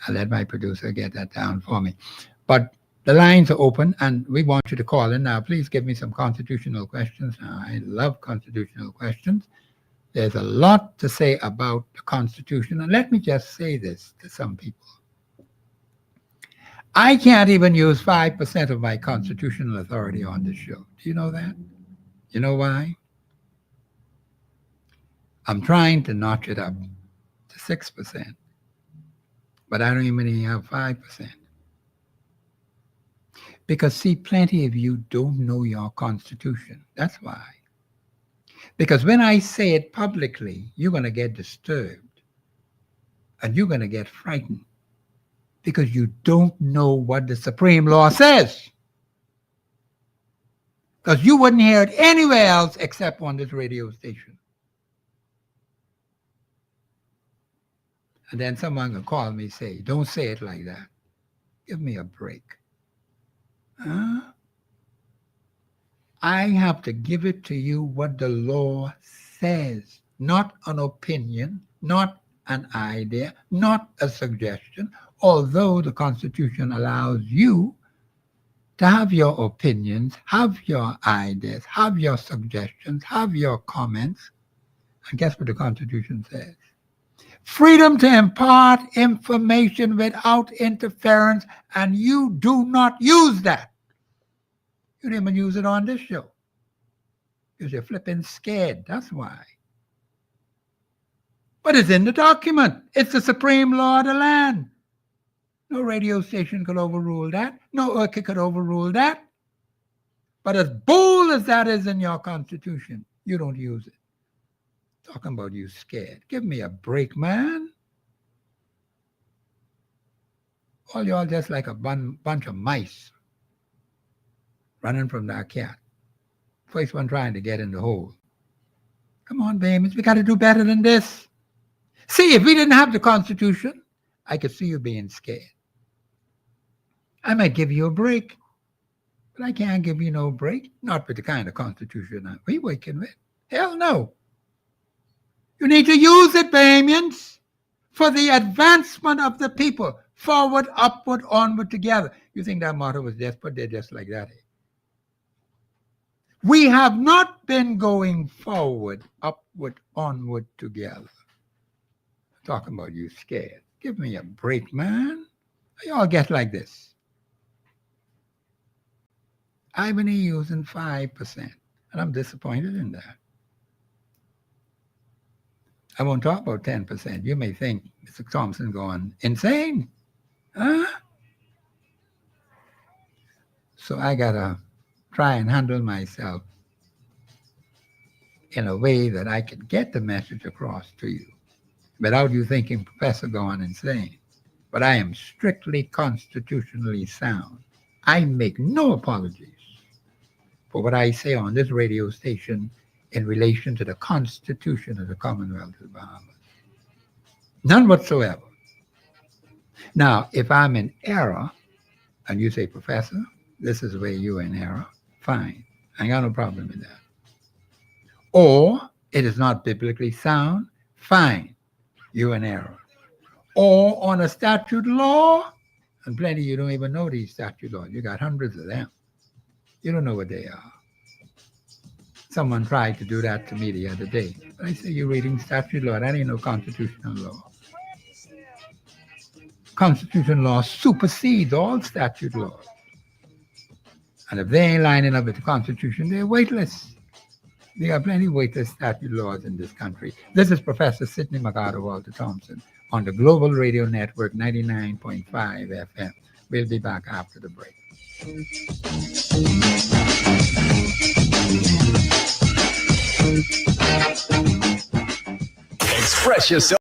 I'll let my producer get that down for me. But the lines are open, and we want you to call in now. Please give me some constitutional questions. Now, I love constitutional questions. There's a lot to say about the Constitution, and let me just say this to some people. I can't even use 5% of my constitutional authority on this show. Do you know that? You know why? I'm trying to notch it up to 6%, but I don't even have 5%. Because, see, plenty of you don't know your Constitution. That's why. Because when I say it publicly, you're going to get disturbed and you're going to get frightened because you don't know what the Supreme Law says. Because you wouldn't hear it anywhere else except on this radio station. And then someone will call me and say, don't say it like that. Give me a break. Huh? I have to give it to you what the law says, not an opinion, not an idea, not a suggestion, although the Constitution allows you to have your opinions, have your ideas, have your suggestions, have your comments. And guess what the Constitution says? Freedom to impart information without interference, and you do not use that. You didn't even use it on this show. Because you're flipping scared, that's why. But it's in the document. It's the supreme law of the land. No radio station could overrule that. No ORCA could overrule that. But as bold as that is in your Constitution, you don't use it. Talking about you scared. Give me a break, man. All y'all just like a bunch of mice running from that cat. First one trying to get in the hole. Come on, Bahamians, we got to do better than this. See, if we didn't have the Constitution, I could see you being scared. I might give you a break, but I can't give you no break. Not with the kind of Constitution we working with. Hell no. You need to use it, Bahamians, for the advancement of the people. Forward, upward, onward, together. You think that motto was just put there just like that? We have not been going forward, upward, onward, together. Talking about you scared. Give me a break, man. You all get like this. I've been using 5%, and I'm disappointed in that. I won't talk about 10%. You may think Mr. Thompson going insane. Huh? So I got to try and handle myself in a way that I can get the message across to you without you thinking Professor going insane. But I am strictly constitutionally sound. I make no apologies for what I say on this radio station in relation to the Constitution of the Commonwealth of the Bahamas. None whatsoever. Now, if I'm in error, and you say, Professor, this is where you're in error, fine. I ain't got no problem with that. Or it is not biblically sound, fine. You're in error. Or on a statute law, and plenty you don't even know these statute laws. You got hundreds of them. You don't know what they are. Someone tried to do that to me the other day. I say, you're reading statute law. That ain't no constitutional law. Constitutional law supersedes all statute laws. And if they ain't lining up with the Constitution, they're weightless. There are plenty of ways to statute laws in this country. This is Professor Sidney McArthur Walter Thompson on the Global Radio Network 99.5 FM. We'll be back after the break. Express yourself.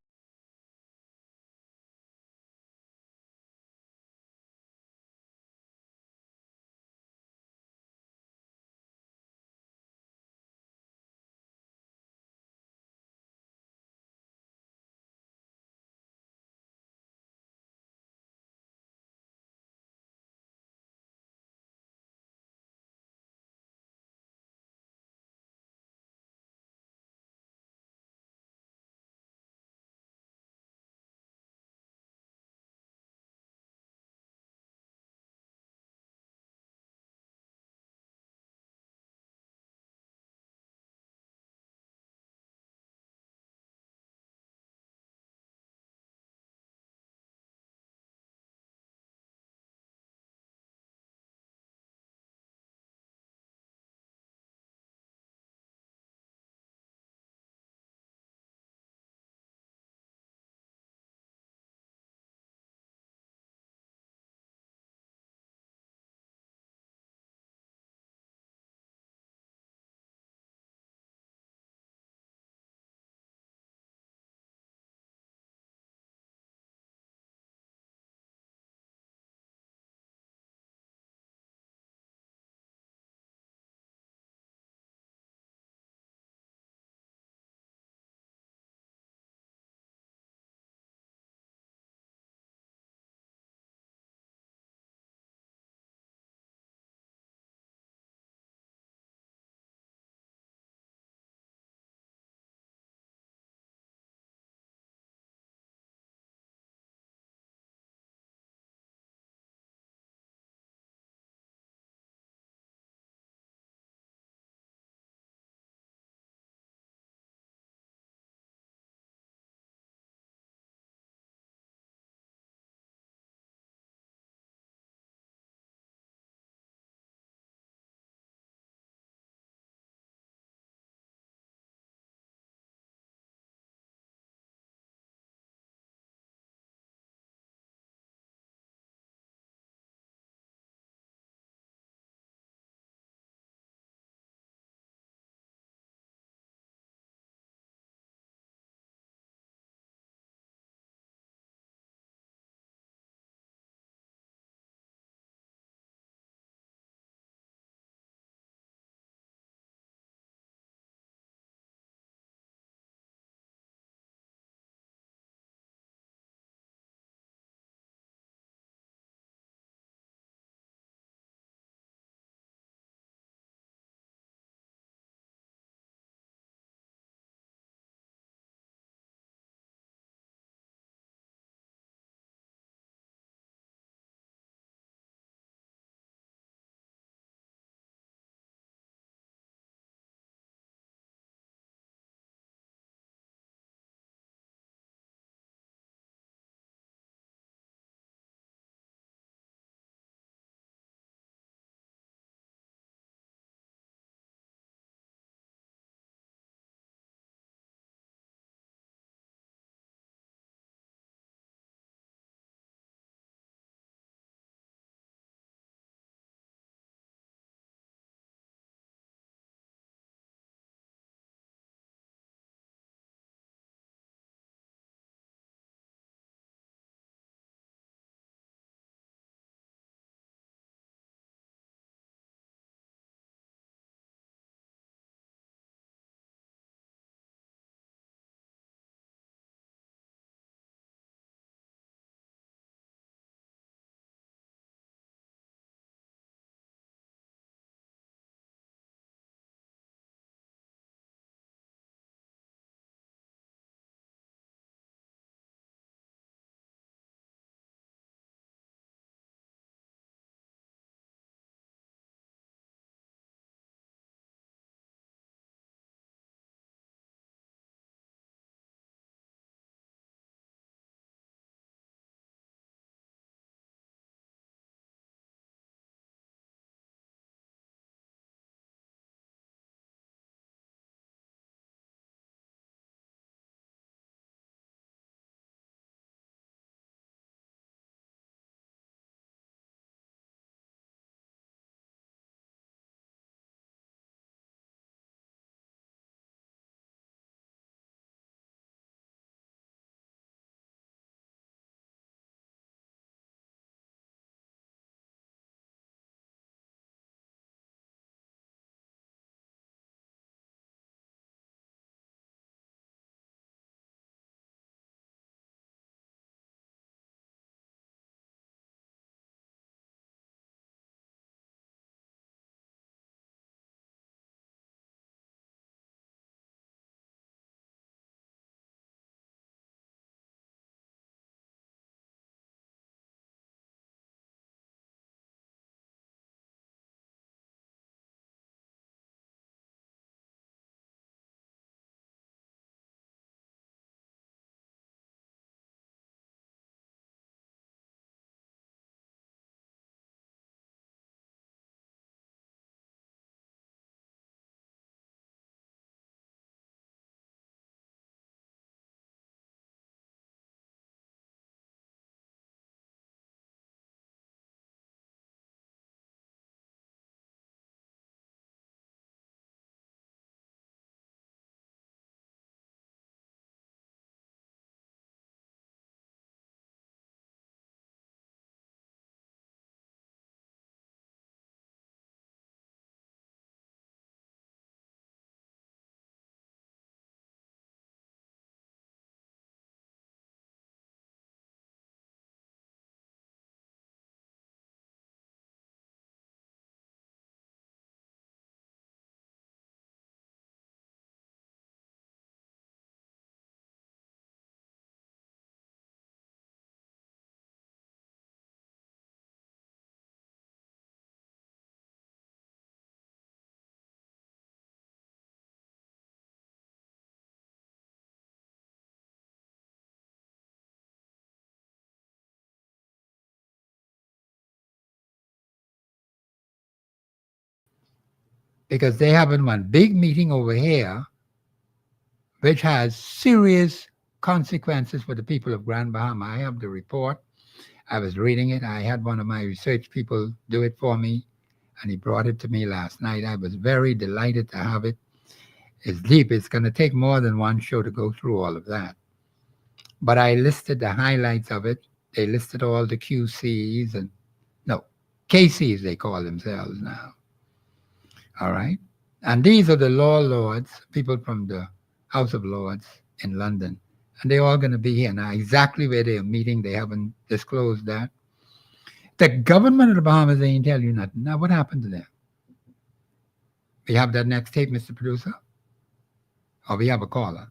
because they having one big meeting over here, which has serious consequences for the people of Grand Bahama. I have the report. I was reading it. I had one of my research people do it for me, and he brought it to me last night. I was very delighted to have it. It's deep. It's going to take more than one show to go through all of that. But I listed the highlights of it. They listed all the QCs and no, KCs they call themselves now. All right. And these are the law lords, people from the House of Lords in London. And they're all going to be here. Now, exactly where they are meeting, they haven't disclosed that. The government of the Bahamas, they ain't tell you nothing. Now, what happened to them? We have that next tape, Mr. Producer? Or we have a caller?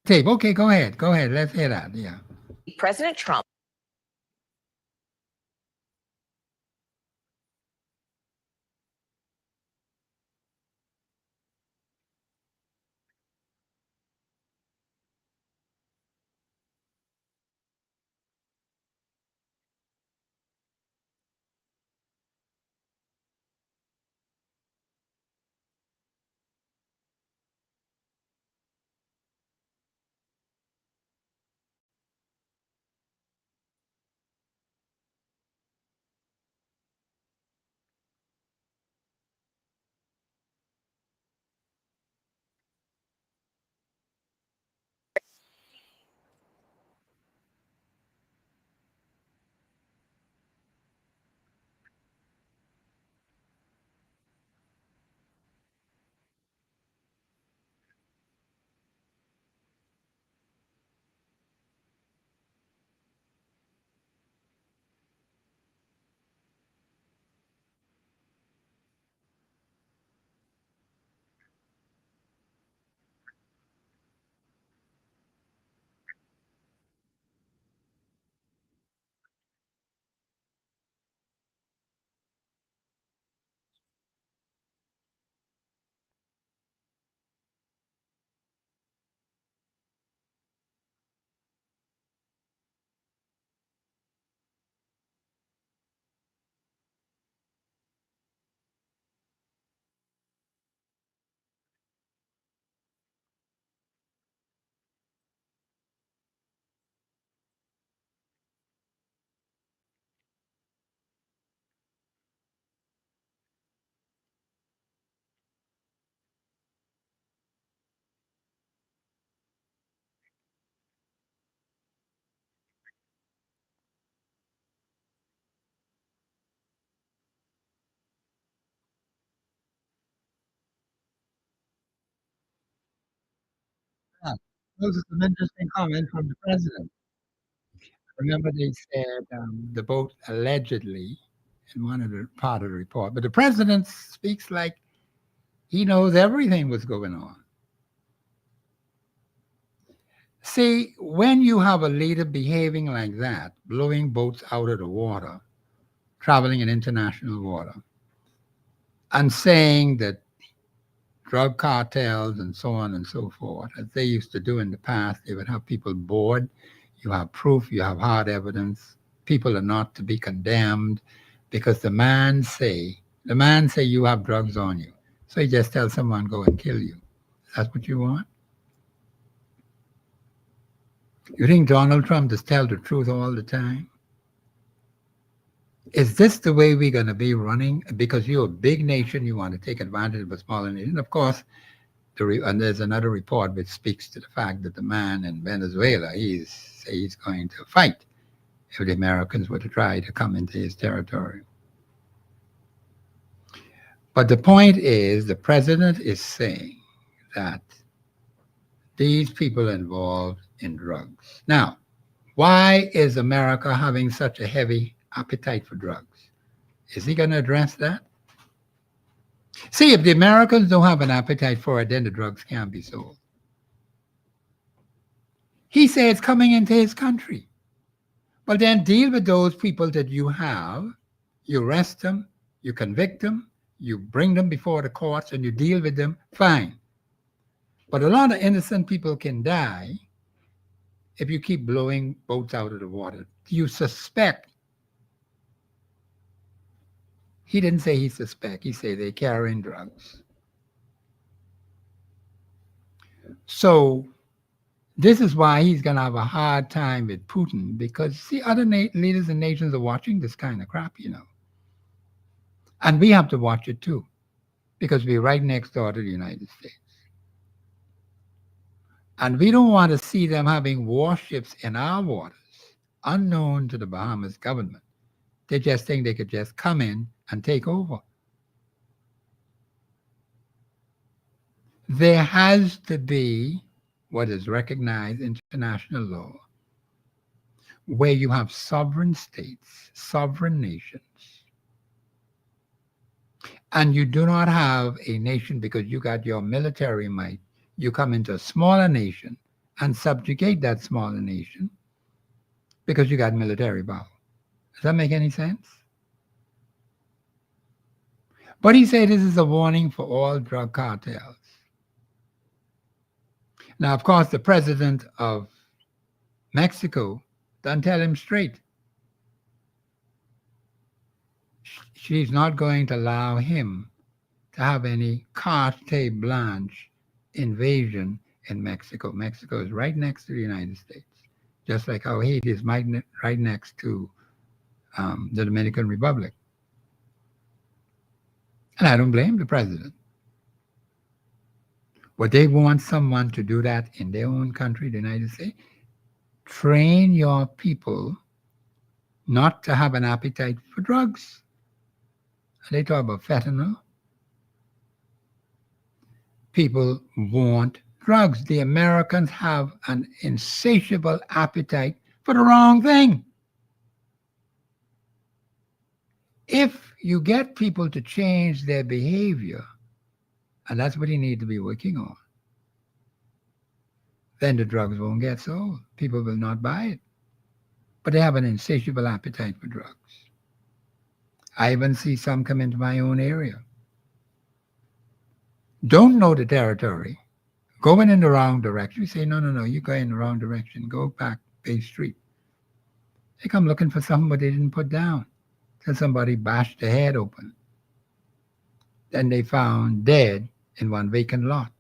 Tape. Okay, go ahead. Go ahead. Let's hear that. Yeah. President Trump Yeah. Those are some interesting comments from the president. Remember, they said the boat allegedly in one of the part of the report, but the president speaks like he knows everything was going on. See, when you have a leader behaving like that, blowing boats out of the water, traveling in international water, and saying that drug cartels and so on and so forth, as they used to do in the past, they would have people board. You have proof, you have hard evidence. People are not to be condemned because the man say you have drugs on you. So he just tells someone go and kill you. That's what you want? You think Donald Trump just tell the truth all the time? Is this the way we're going to be running? Because you're a big nation, you want to take advantage of a smaller nation. Of course, and there's another report which speaks to the fact that the man in Venezuela, he's going to fight if the Americans were to try to come into his territory. But the point is, the president is saying that these people are involved in drugs. Now, why is America having such a heavy appetite for drugs? Is he going to address that? See, if the Americans don't have an appetite for it, then the drugs can't be sold. He said it's coming into his country. But then deal with those people that you have, you arrest them, you convict them, you bring them before the courts, and you deal with them, fine. But a lot of innocent people can die if you keep blowing boats out of the water. You suspect He didn't say he suspect. He said they're carrying drugs. So this is why he's going to have a hard time with Putin, because see, other leaders and nations are watching this kind of crap, you know. And we have to watch it too, because we're right next door to the United States. And we don't want to see them having warships in our waters, unknown to the Bahamas government. They just think they could just come in and take over. There has to be what is recognized in international law, where you have sovereign states, sovereign nations, and you do not have a nation because you got your military might. You come into a smaller nation and subjugate that smaller nation because you got military power. Does that make any sense? But he said this is a warning for all drug cartels. Now, of course, the president of Mexico doesn't tell him straight. She's not going to allow him to have any carte blanche invasion in Mexico. Mexico is right next to the United States, just like how Haiti is right next to the Dominican Republic. And I don't blame the president. But they want someone to do that in their own country, the United States. Train your people not to have an appetite for drugs. And they talk about fentanyl. People want drugs. The Americans have an insatiable appetite for the wrong thing. If you get people to change their behavior, and that's what you need to be working on, then the drugs won't get sold. People will not buy it. But they have an insatiable appetite for drugs. I even see some come into my own area. Don't know the territory, going in the wrong direction. You say, no, you go in the wrong direction. Go back Bay Street. They come looking for something but they didn't put down. Till somebody bashed their head open. Then they found dead in one vacant lot.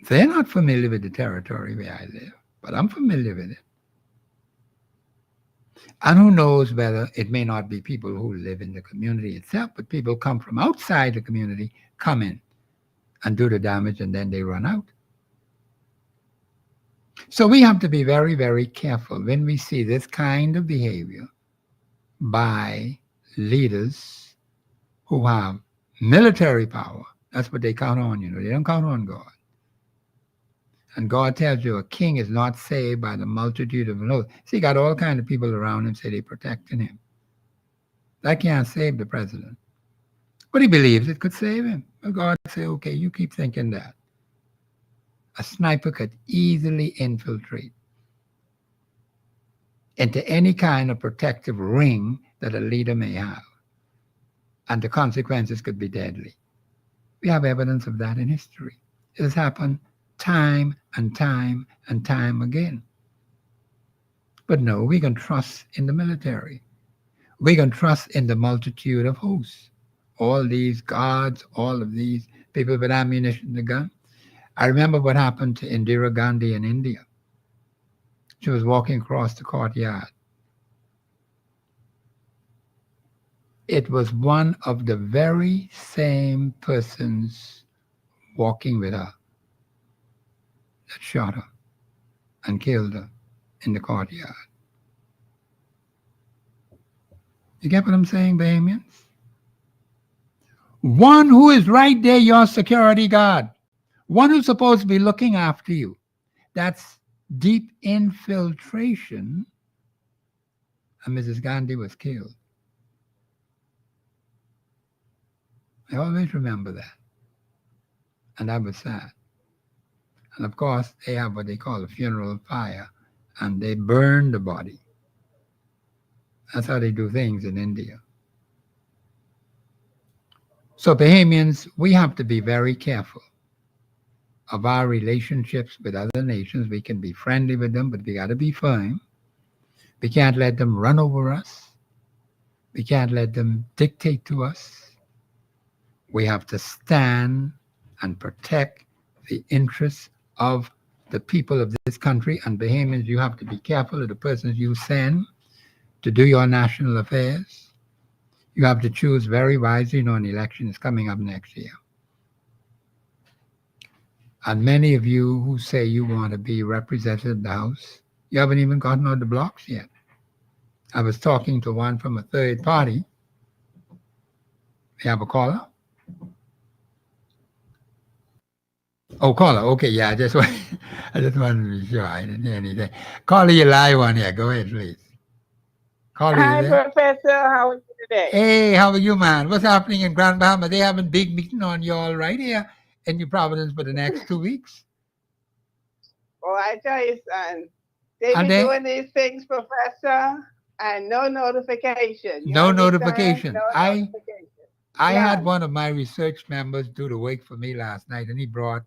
They're not familiar with the territory where I live, but I'm familiar with it. And who knows whether it may not be people who live in the community itself, but people come from outside the community, come in and do the damage, and then they run out. So we have to be very, very careful when we see this kind of behavior by leaders who have military power. That's what they count on, you know. They don't count on God. And God tells you a king is not saved by the multitude of those. See, he got all kinds of people around him say they're protecting him. That can't save the president. But he believes it could save him. Well, God say, okay, you keep thinking that. A sniper could easily infiltrate into any kind of protective ring that a leader may have. And the consequences could be deadly. We have evidence of that in history. It has happened time and time and time again. But no, we can trust in the military. We can trust in the multitude of hosts. All these guards, all of these people with ammunition and gun. I remember what happened to Indira Gandhi in India. She was walking across the courtyard. It was one of the very same persons walking with her that shot her and killed her in the courtyard. You get what I'm saying, Bahamians? One who is right there, your security guard. One who's supposed to be looking after you. That's deep infiltration. And Mrs. Gandhi was killed. I always remember that. And that was sad. And of course, they have what they call a funeral fire, and they burn the body. That's how they do things in India. So Bahamians, we have to be very careful of our relationships with other nations. We can be friendly with them, but we got to be firm. We can't let them run over us. We can't let them dictate to us. We have to stand and protect the interests of the people of this country. And Bahamians, you have to be careful of the persons you send to do your national affairs. You have to choose very wisely. You know, an election is coming up next year. And many of you who say you want to be represented in the House, you haven't even gotten on the blocks yet. I was talking to one from a third party. You have a caller? Oh, caller. Okay, yeah. I just wanted to be sure. I didn't hear anything. Caller, you live on here. Go ahead, please. Caller, you Hi, there? Professor. How are you today? Hey, how are you, man? What's happening in Grand Bahama? They having big meeting on y'all right here in New Providence for the next 2 weeks. Well, I tell you, son, they And be they doing these things, Professor, and no notification. You no understand? notification. No I notification. had None. one of my research members do the work for me last night, and he brought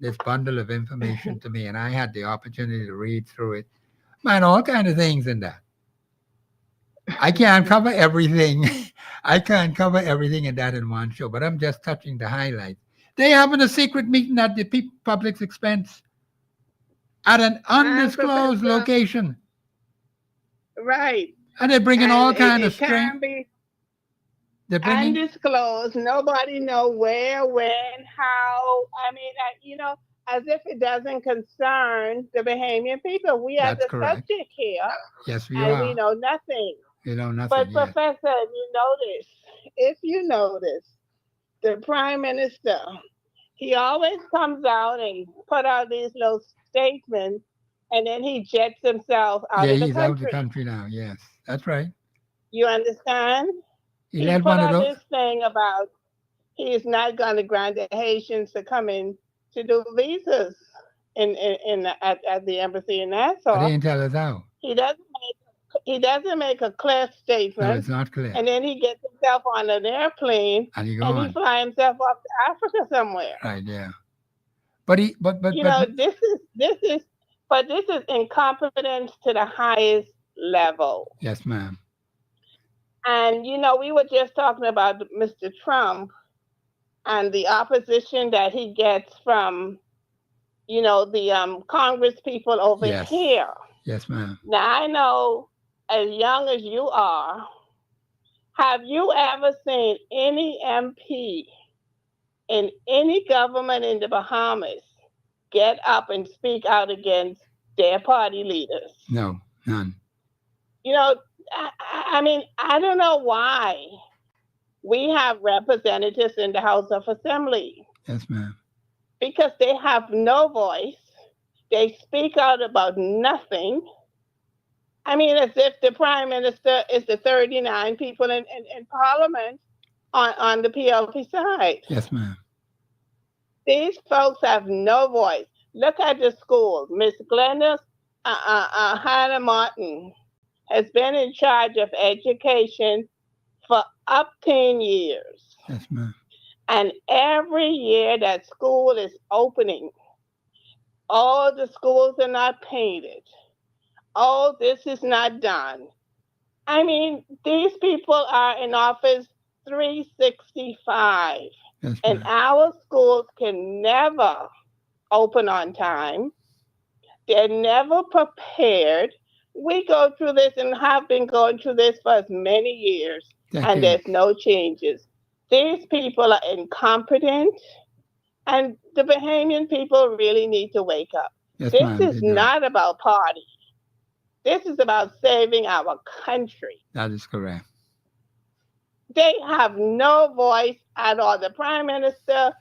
this bundle of information to me, and I had the opportunity to read through it. Man, all kind of things in that. I can't cover everything. I can't cover everything in that in one show, but I'm just touching the highlights. They having a secret meeting at the public's expense at an undisclosed Professor, location, right. and they're bringing all And kind of it can string. be They're bringing undisclosed. Nobody know where, when, how. I mean, as if it doesn't concern the Bahamian people. We are That's the correct. subject here, Yes, we and we are. know nothing. You know nothing. But Yes. Professor, if you notice, the Prime Minister, he always comes out and put out these little statements, and then he jets himself out Yeah, of the he's out of the country. country now. Yes, that's right. You understand? He He led put one of out those. this thing about he's not going to grant the Haitians to come in to do visas at the embassy in But Nassau. they didn't tell us how. He doesn't make a clear No, statement. it's not clear. And then he gets himself on an airplane And he and he gone. fly himself off to Africa somewhere. Right, yeah. But he, but This is incompetence to the highest level. yes, ma'am. And we were just talking about Mr. Trump and the opposition that he gets from the Congress people over Yes. here. Yes, ma'am. Now I know, as young as you are, have you ever seen any MP in any government in the Bahamas get up and speak out against their party leaders? No, none. I mean, I don't know why we have representatives in the House of Assembly, Yes, ma'am. because they have no voice. They speak out about nothing. I mean, as if the Prime Minister is the 39 people in Parliament on the PLP side. Yes, ma'am. These folks have no voice. Look at the schools. Miss Glennis Hannah Martin has been in charge of education for up 10 years. Yes, ma'am. And every year that school is opening, all the schools are not painted. Oh, this is not done. I mean, these people are in office 365. Yes, And ma'am. our schools can never open on time. They're never prepared. We go through this and have been going through this for as many years, and there's no changes. These people are incompetent, and the Bahamian people really need to wake up. Yes, This ma'am. is not about party. This is about saving our country. That is correct. They have no voice at all. The Prime Minister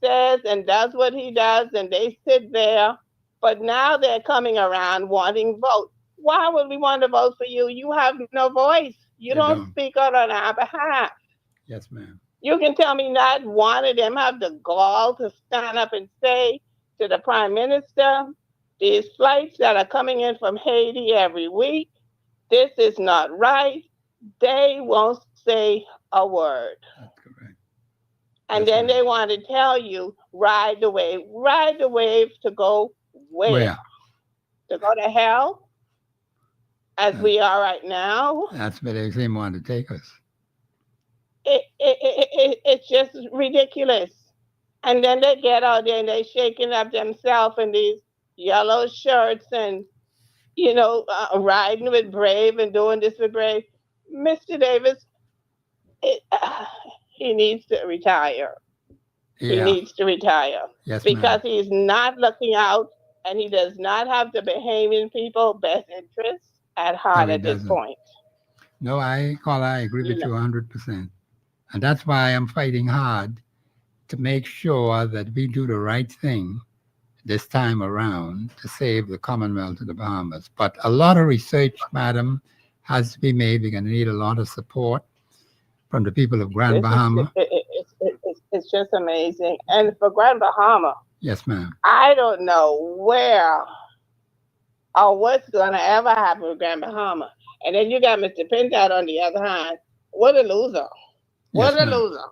says and does what he does, and they sit there. But now they're coming around wanting votes. Why would we want to vote for you? You have no voice. You don't speak out on our behalf. Yes, ma'am. You can tell me not one of them have the gall to stand up and say to the Prime Minister, these flights that are coming in from Haiti every week, this is not right. They won't say a word. That's correct. And then they want to tell you, ride the wave. Ride the wave to go where? To go to hell? as we are right now. That's where they seem want to take us. It's just ridiculous. And then they get out there and they shaking up themselves in these yellow shirts and, riding with Brave and doing this with Brave. Mr. Davis, it, he needs to retire. He Yeah. needs to retire Yes, because ma'am. he's not looking out and he does not have the Bahamian people best interests at heart No, he at this doesn't. point. No, I agree You with know, you 100%. And that's why I'm fighting hard to make sure that we do the right thing this time around to save the Commonwealth of the Bahamas. But a lot of research, madam, has to be made. We're going to need a lot of support from the people of Grand this is Bahama. it's just amazing. And for Grand Bahama, Yes, ma'am. I don't know where or what's going to ever happen with Grand Bahama. And then you got Mr. Pintat on the other hand. What a loser. Yes, What a ma'am. loser.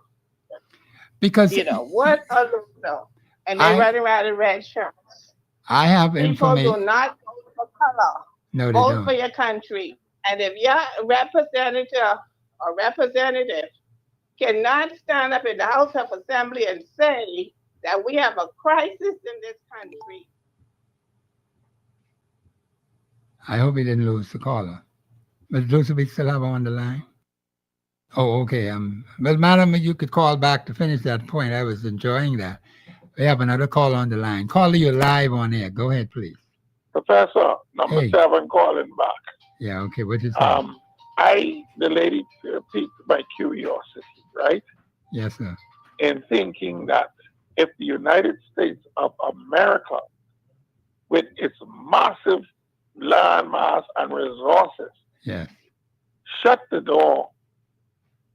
Because What a loser. And they I running around in red shirts. I have People do information. not vote for color. No, they Vote for don't. your country. And if your representative or representative cannot stand up in the House of Assembly and say that we have a crisis in this country. I hope he didn't lose the caller. But those we still have on the line. Oh, okay. Well, madam, you could call back to finish that point. I was enjoying that. We have another call on the line. Caller, you're live on air. Go ahead, please. Professor, number Hey. 7 calling back. Yeah, okay. What you say? The lady piqued my curiosity, right? Yes, sir. In thinking that if the United States of America, with its massive land mass and resources, Yes. shut the door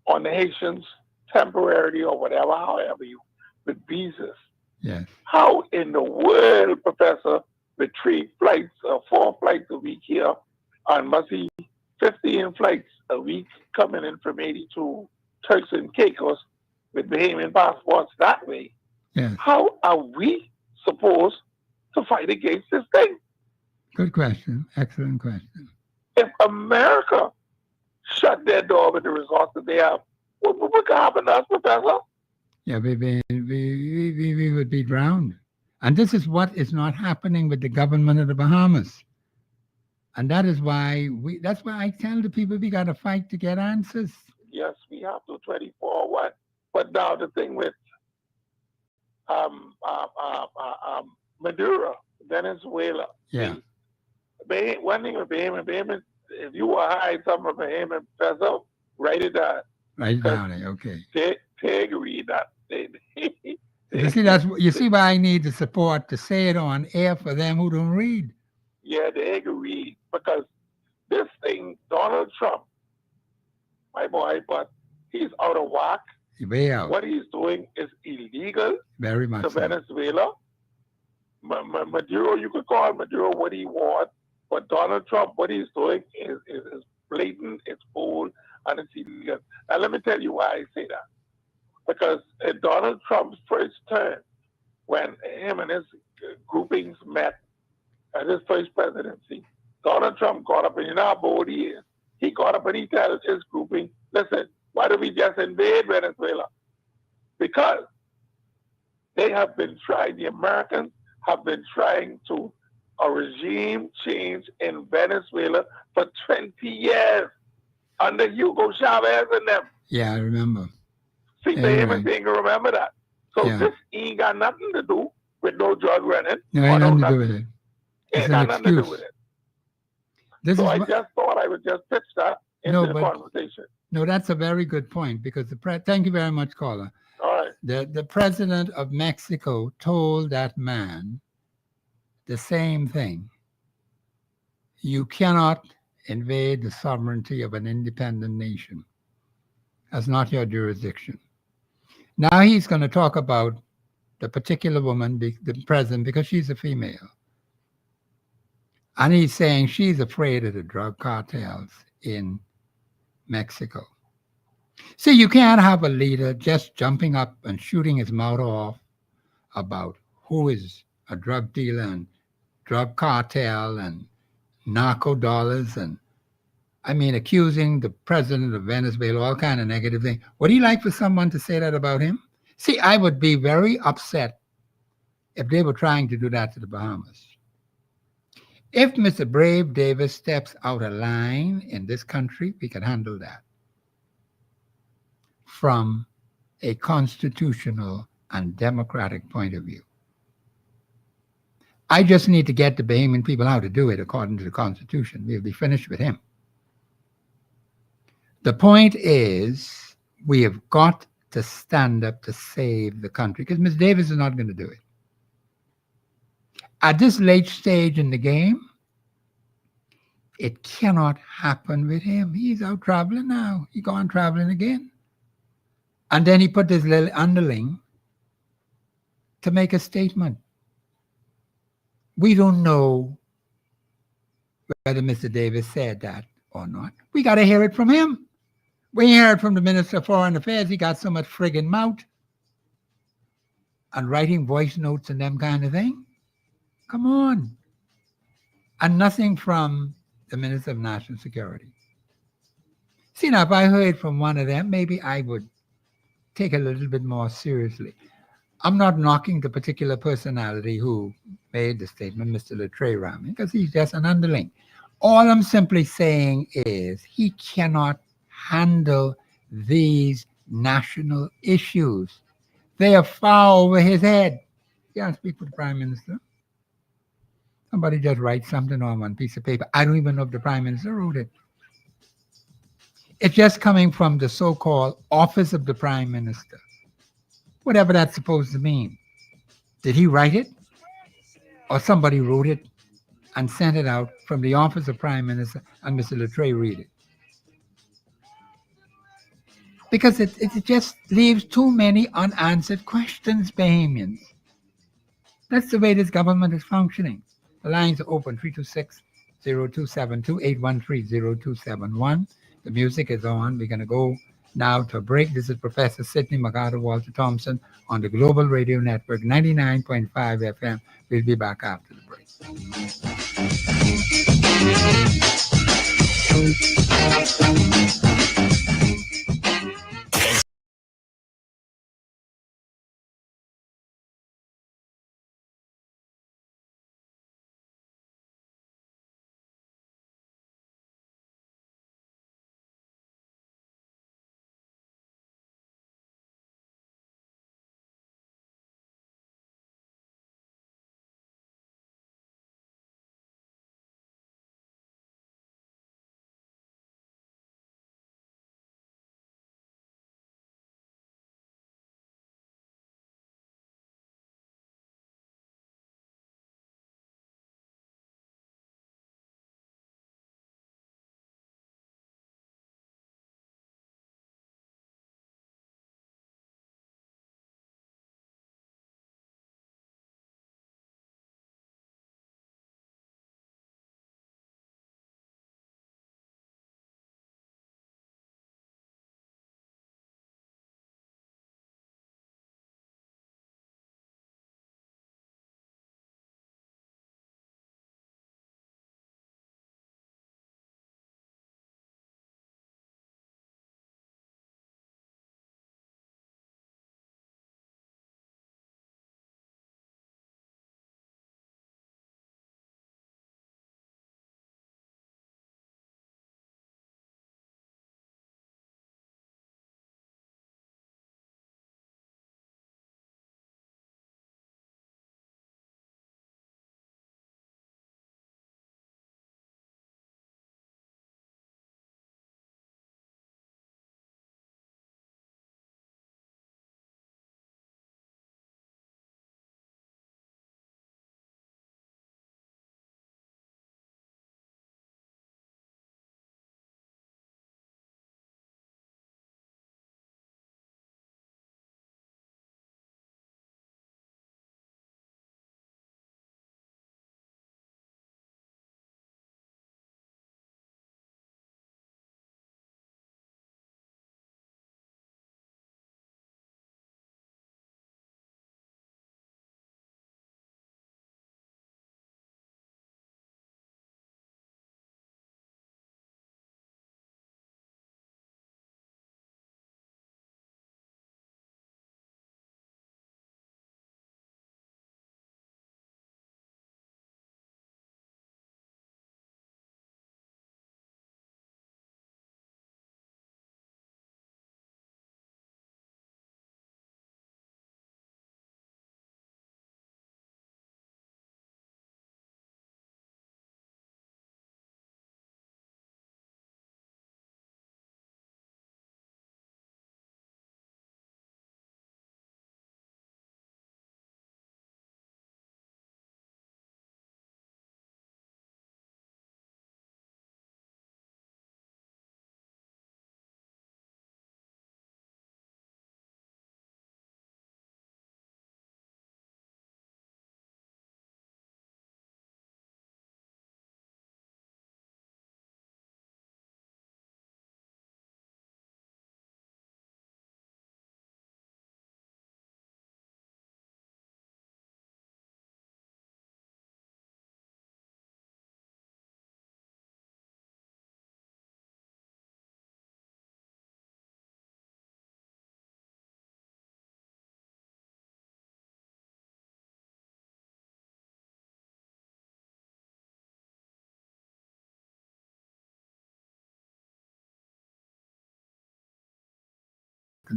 on the Haitians temporarily or whatever, however you, with visas, Yes. how in the world, Professor, with 3 flights or 4 flights a week here, and must see 15 flights a week coming in from 82 Turks and Caicos with Bahamian passports that way, Yes. how are we supposed to fight against this thing? Good question. Excellent question. If America shut their door with the resources they have, what could happen to us, Professor? Yeah, we would be drowned. And this is what is not happening with the government of the Bahamas. And that's why I tell the people we got to fight to get answers. Yes, we have to 24/1. But now the thing with Maduro, Venezuela. Yeah. One thing with Bahamian, if you want to hide something from Bahamian, Professor, write it down. Right down there. Okay. They agree that You see why I need the support to say it on air for them who don't read. Yeah, they agree because this thing, Donald Trump, my boy, but he's out of whack. Way out. What he's doing is illegal Very much to so. Venezuela. Maduro, you could call Maduro what he wants, but Donald Trump, what he's doing is blatant, it's bold, and it's illegal. Now, let me tell you why I say that. Because in Donald Trump's first term, when him and his groupings met at his first presidency, Donald Trump got up, and you know how bold he is. He got up and he tells his grouping, listen, why don't we just invade Venezuela? Because they have been trying, the Americans have been trying to a regime change in Venezuela for 20 years under Hugo Chavez and them. Yeah, I remember. See, Yeah, they you're even right. think remember that. So Yeah. this ain't got nothing to do with no drug running. No, or ain't nothing to do nothing. with it. It's Ain't an got nothing to do excuse. with it. This So is I what, just thought I would just pitch that into No, the but- conversation. no, that's a very good point because thank you very much, caller. All right. The president of Mexico told that man the same thing. You cannot invade the sovereignty of an independent nation. That's not your jurisdiction. Now he's going to talk about the particular woman, the president, because she's a female. And he's saying she's afraid of the drug cartels in Mexico. See, you can't have a leader just jumping up and shooting his mouth off about who is a drug dealer and drug cartel and narco dollars and I mean, accusing the president of Venezuela, all kind of negative things. Would he like for someone to say that about him? See, I would be very upset if they were trying to do that to the Bahamas. If Mr. Brave Davis steps out of line in this country, we can handle that from a constitutional and democratic point of view. I just need to get the Bahamian people how to do it according to the Constitution. We'll be finished with him. The point is, we have got to stand up to save the country because Ms. Davis is not going to do it. At this late stage in the game, it cannot happen with him. He's out traveling now. He's gone traveling again. And then he put this little underling to make a statement. We don't know whether Mr. Davis said that or not. We got to hear it from him. We heard from the Minister of Foreign Affairs. He got so much friggin' mouth and writing voice notes and them kind of thing. Come on. And nothing from the Minister of National Security. See, now, if I heard from one of them, maybe I would take a little bit more seriously. I'm not knocking the particular personality who made the statement, Mr. Latreille Rami, because he's just an underling. All I'm simply saying is he cannot handle these national issues. They are far over his head. He can't speak for the Prime Minister. Somebody just write something on one piece of paper. I don't even know if the Prime Minister wrote it. It's just coming from the so-called Office of the Prime Minister. Whatever that's supposed to mean. Did he write it? Or somebody wrote it and sent it out from the Office of Prime Minister and Mr. Latreille read it? Because it just leaves too many unanswered questions, Bahamians. That's the way this government is functioning. The lines are open, 326-0272, 813-0271. The music is on. We're going to go now to a break. This is Professor Sidney MacArthur Walter Thompson on the Global Radio Network, 99.5 FM. We'll be back after the break.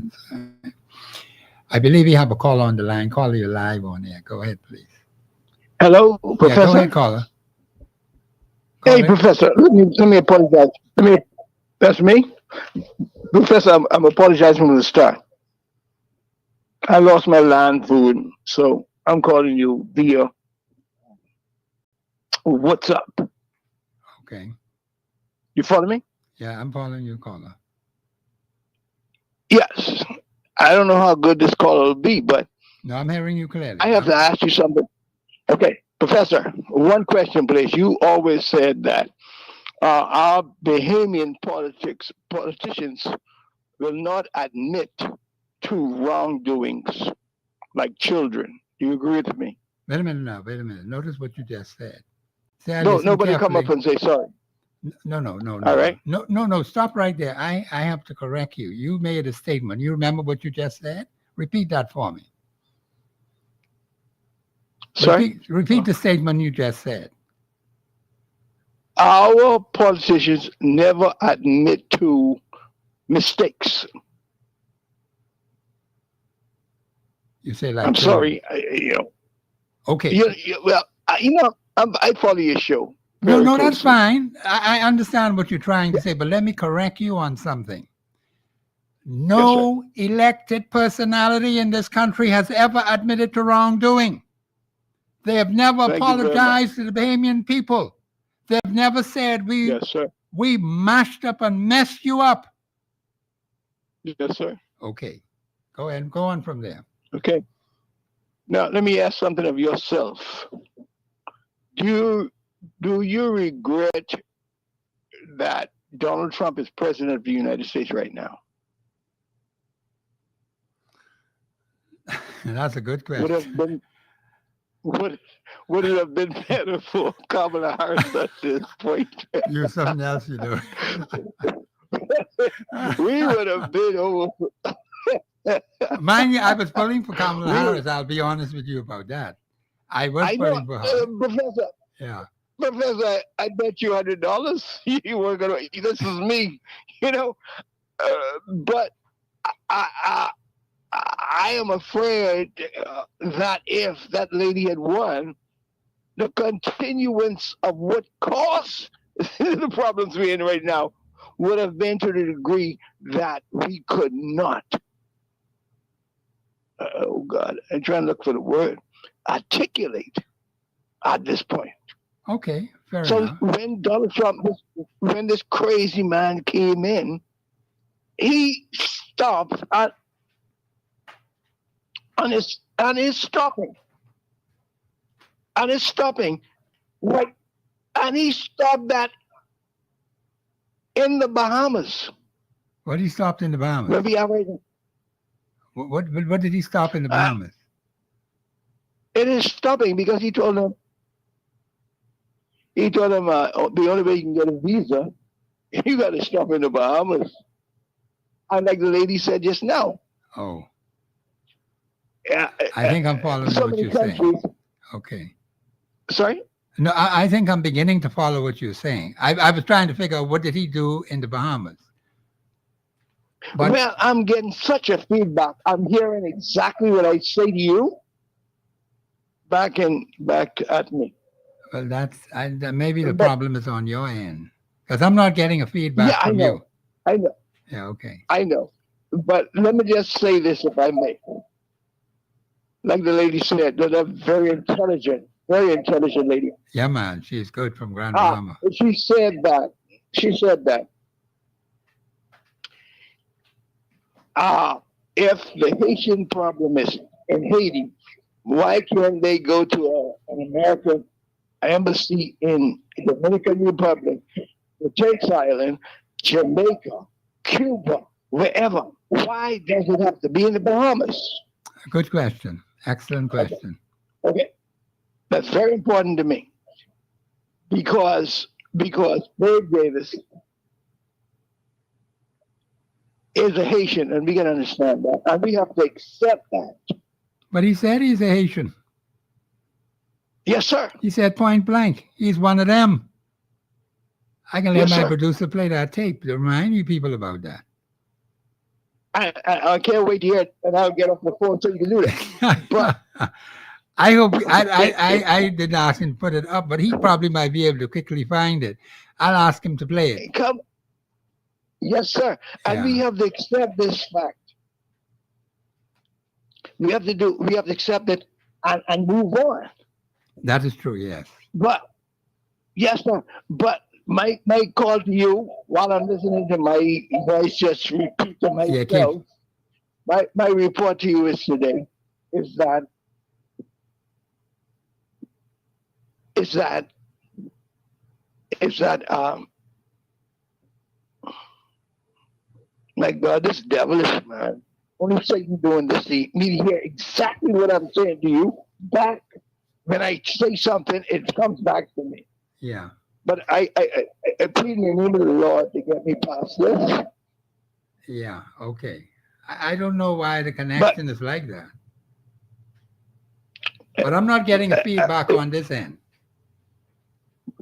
concern. I believe you have a caller on the line. Caller, you're live on air. Go ahead, please. Hello, Professor. Yeah, go ahead, caller. Hey, Caller. Professor. Let me apologize. That's me, Professor. I'm apologizing from the start. I lost my land food, so I'm calling you via WhatsApp. Okay. You follow me? Yeah, I'm following you, caller. Yes. I don't know how good this call will be, but No, I'm hearing you clearly. I have to ask you something. Okay, Professor, one question, please. You always said that our Bahamian politicians will not admit to wrongdoings like children. Do you agree with me? Wait a minute now. Wait a minute. Notice what you just said. Say, I No, listened nobody come carefully. up and say sorry. No. All right. No. Stop right there. I have to correct you. You made a statement. You remember what you just said? Repeat that for me. Sorry? Repeat the statement you just said. Our politicians never admit to mistakes. You say like I'm children. sorry. Okay. I follow your show. No, very that's closely. fine. I understand what you're trying to say, but let me correct you on something. No elected personality in this country has ever admitted to wrongdoing. They have never Thank you very much. apologized to the Bahamian people. They've never said Yes, sir. we mashed up and messed you up. Yes, sir. Okay. Go ahead and go on from there. Okay. Now, let me ask something of yourself. Do you regret that Donald Trump is president of the United States right now? That's a good Would question. it have been better for Kamala Harris at this point? You something else you do. We would have been over. Mind you, I was pulling for Kamala Harris. I'll be honest with you about that. I was pulling for her. Professor. Yeah. Professor, I bet you $100 you were gonna. This is me, but I am afraid that if that lady had won, the continuance of what caused the problems we're in right now would have been to the degree that we could not. Oh God, I'm trying to look for the word. Articulate at this point. Okay, fair So enough. when Donald Trump, when this crazy man came in, he stopped on his stopping, right, and he stopped that in the Bahamas. What he stopped in the Bahamas? Where we are right now. What did he stop in the Bahamas? It is stopping because he told them the only way you can get a visa, you got to stop in the Bahamas. And like the lady said just now. Oh. Yeah. I think I'm following so what many you're countries. saying. Okay. Sorry? No, I think I'm beginning to follow what you're saying. I was trying to figure out what did he do in the Bahamas. But, well, I'm getting such a feedback. I'm hearing exactly what I say to you back at me. well, maybe the problem is on your end because I'm not getting a feedback from you. I know. Yeah, okay. I know. But let me just say this, if I may. Like the lady said, they're a very intelligent lady. Yeah, man, she's good from Grand Bahama. She said that. If the Haitian problem is in Haiti, why can't they go to an American embassy in the Dominican Republic, the Turks Island, Jamaica, Cuba, wherever? Why does it have to be in the Bahamas? Good question. Excellent question. Okay. That's very important to me. Because Dave Davis is a Haitian, and we can understand that. And we have to accept that. But he said he's a Haitian. Yes, sir. He said point blank, he's one of them. I can let Yes, my sir. producer play that tape to remind you people about that. I can't wait to hear it, and I'll get off the phone so you can do that. But I hope I did ask him to put it up, but he probably might be able to quickly find it. I'll ask him to play it. come, yes, sir. And we Yeah, have to accept this fact. We have to accept it and move on. that is true. Yes. But yes, sir. But my call to you while I'm listening to my voice just repeat to Yeah, keep. myself. My report to you is today is that is that is that my God, this devilish man. Only Satan doing this to me to hear exactly what I'm saying to you back. When I say something, it comes back to me. Yeah. But I plead in the name of the Lord to get me past this. Yeah. Okay. I don't know why the But connection is like that, but I'm not getting a feedback on this end.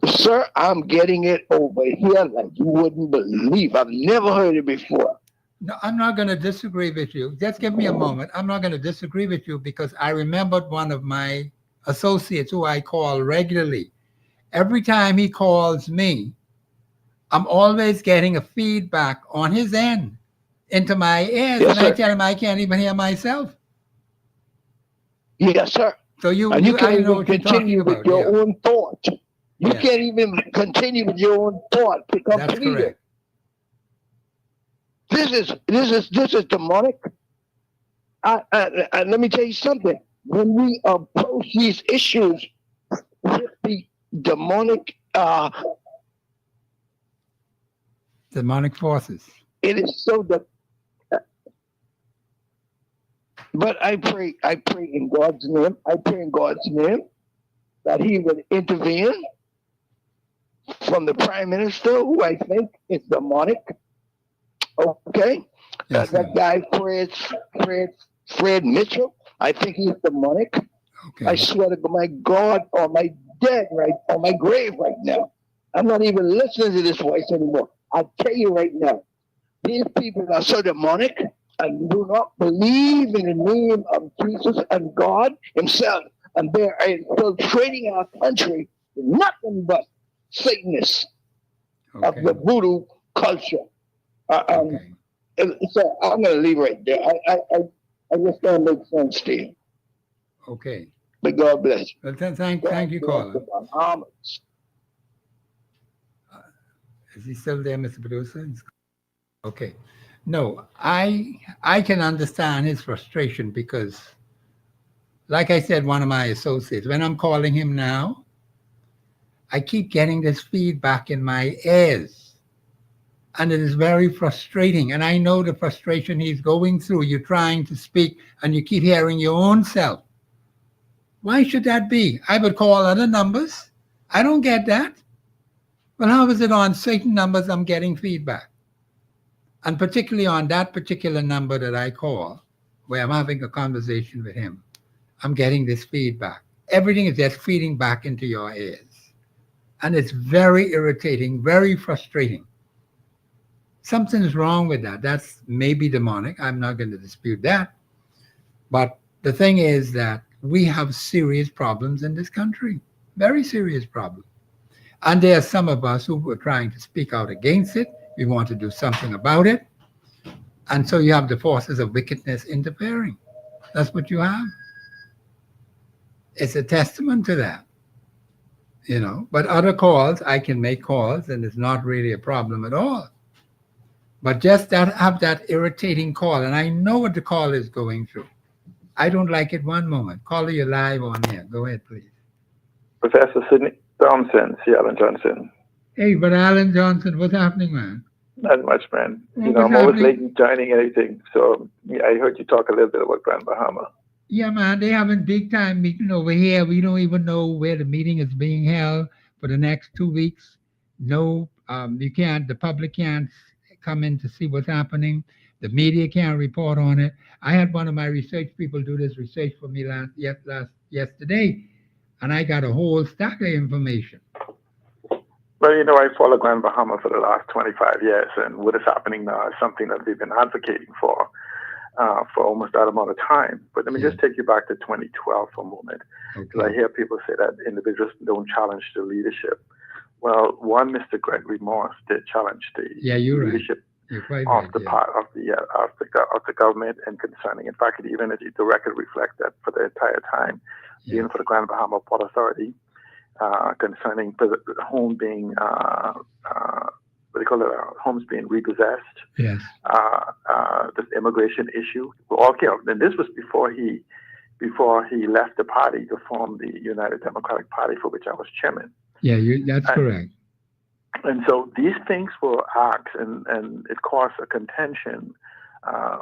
sir, I'm getting it over here like you wouldn't believe. I've never heard it before. No, I'm not going to disagree with you. Just give me a moment. I'm not going to disagree with you because I remembered one of my associates who I call regularly. Every time he calls me, I'm always getting a feedback on his end into my ears, Yes, and I sir. tell him I can't even hear myself. Yes, sir. So And you I can't know even what you're talking continue with about. your Yeah. own thought. You Yes, can't even continue with your own thought to that's complete it. correct. This is demonic. And let me tell you something. When we approach these issues with the demonic, Demonic forces. it is so that. But I pray in God's name. I pray in God's name that He would intervene from the Prime Minister, who I think is demonic. Okay, Yes, sir. that guy Fred Mitchell. I think he's demonic. I Okay. swear to my God, on my dead right, on my grave right now. I'm not even listening to this voice anymore. I tell you right now, these people are so demonic and do not believe in the name of Jesus and God Himself, and they are infiltrating our country with nothing but Satanists of Okay. the voodoo culture. Okay. So I'm going to leave right there. I just don't make sense to you. Okay. But God bless you. Well, thank God you, bless caller. the Bahamas. Is he still there, Mr. Producer? Okay. No, I can understand his frustration because, like I said, one of my associates, when I'm calling him now, I keep getting this feedback in my ears. And it is very frustrating. And I know the frustration he's going through. You're trying to speak and you keep hearing your own self. Why should that be? I would call other numbers. I don't get that. Well, how is it on certain numbers I'm getting feedback? And particularly on that particular number that I call, where I'm having a conversation with him, I'm getting this feedback. Everything is just feeding back into your ears. And it's very irritating, very frustrating. Something's wrong with that. That's maybe demonic. I'm not going to dispute that. But the thing is that we have serious problems in this country, very serious problems. And there are some of us who are trying to speak out against it. We want to do something about it. And so you have the forces of wickedness interfering. That's what you have. It's a testament to that, you know. But other calls, I can make calls, and it's not really a problem at all. But just that have that irritating call, and I know what the call is going through. I don't like it one moment. Caller, you're live on here. Go ahead, please. Professor Sidney Thompson, Seattle Johnson. Hey, but Alan Johnson, what's happening, man? Not much, man. Well, You know, what's I'm always happening? late in joining anything. So yeah, I heard you talk a little bit about Grand Bahama. Yeah, man, they having big time meeting over here. We don't even know where the meeting is being held for the next 2 weeks. No, you can't. The public can't come in to see what's happening. The media can't report on it. I had one of my research people do this research for me yesterday, and I got a whole stack of information. Well, you know, I follow Grand Bahama for the last 25 years, and what is happening now is something that we've been advocating for. for almost that amount of time. But let me just take you back to 2012 for a moment. Because I hear people say that individuals don't challenge the leadership. Well, one, Mr. Gregory Morse did challenge the leadership of the part of the government and concerning. In fact, even the record reflects that for the entire time, even for the Grand Bahama Port Authority, concerning home being what they call it, homes being repossessed. Yes. This immigration issue. And this was before he left the party to form the United Democratic Party, for which I was chairman. Yeah, that's correct. And so these things were asked, and it caused a contention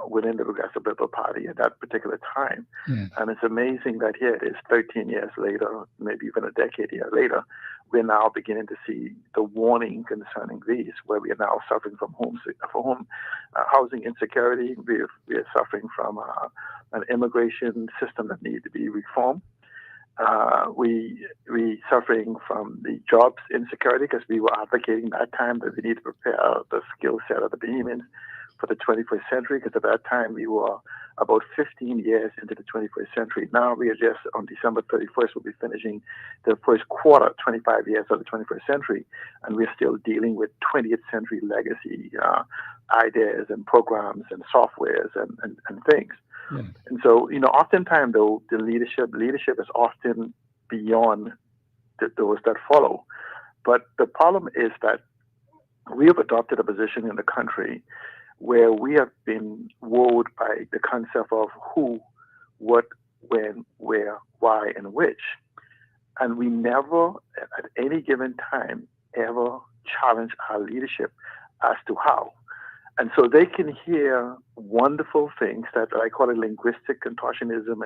within the Progressive Liberal Party at that particular time. Yes. And it's amazing that here it is 13 years later, maybe even a decade later, we're now beginning to see the warning concerning these, where we are now suffering from housing insecurity. We are suffering from an immigration system that needs to be reformed. We suffering from the jobs insecurity, because we were advocating that time that we need to prepare the skill set of the Bahamians for the 21st century, because at that time we were about 15 years into the 21st century. Now we are just on December 31st, we'll be finishing the first quarter, 25 years of the 21st century, and we're still dealing with 20th century legacy ideas and programs and softwares and things. Yeah. And so, oftentimes though, the leadership is often beyond those that follow. But the problem is that we have adopted a position in the country where we have been wooed by the concept of who, what, when, where, why, and which. And we never, at any given time, ever challenge our leadership as to how. And so they can hear wonderful things that I call it linguistic contortionism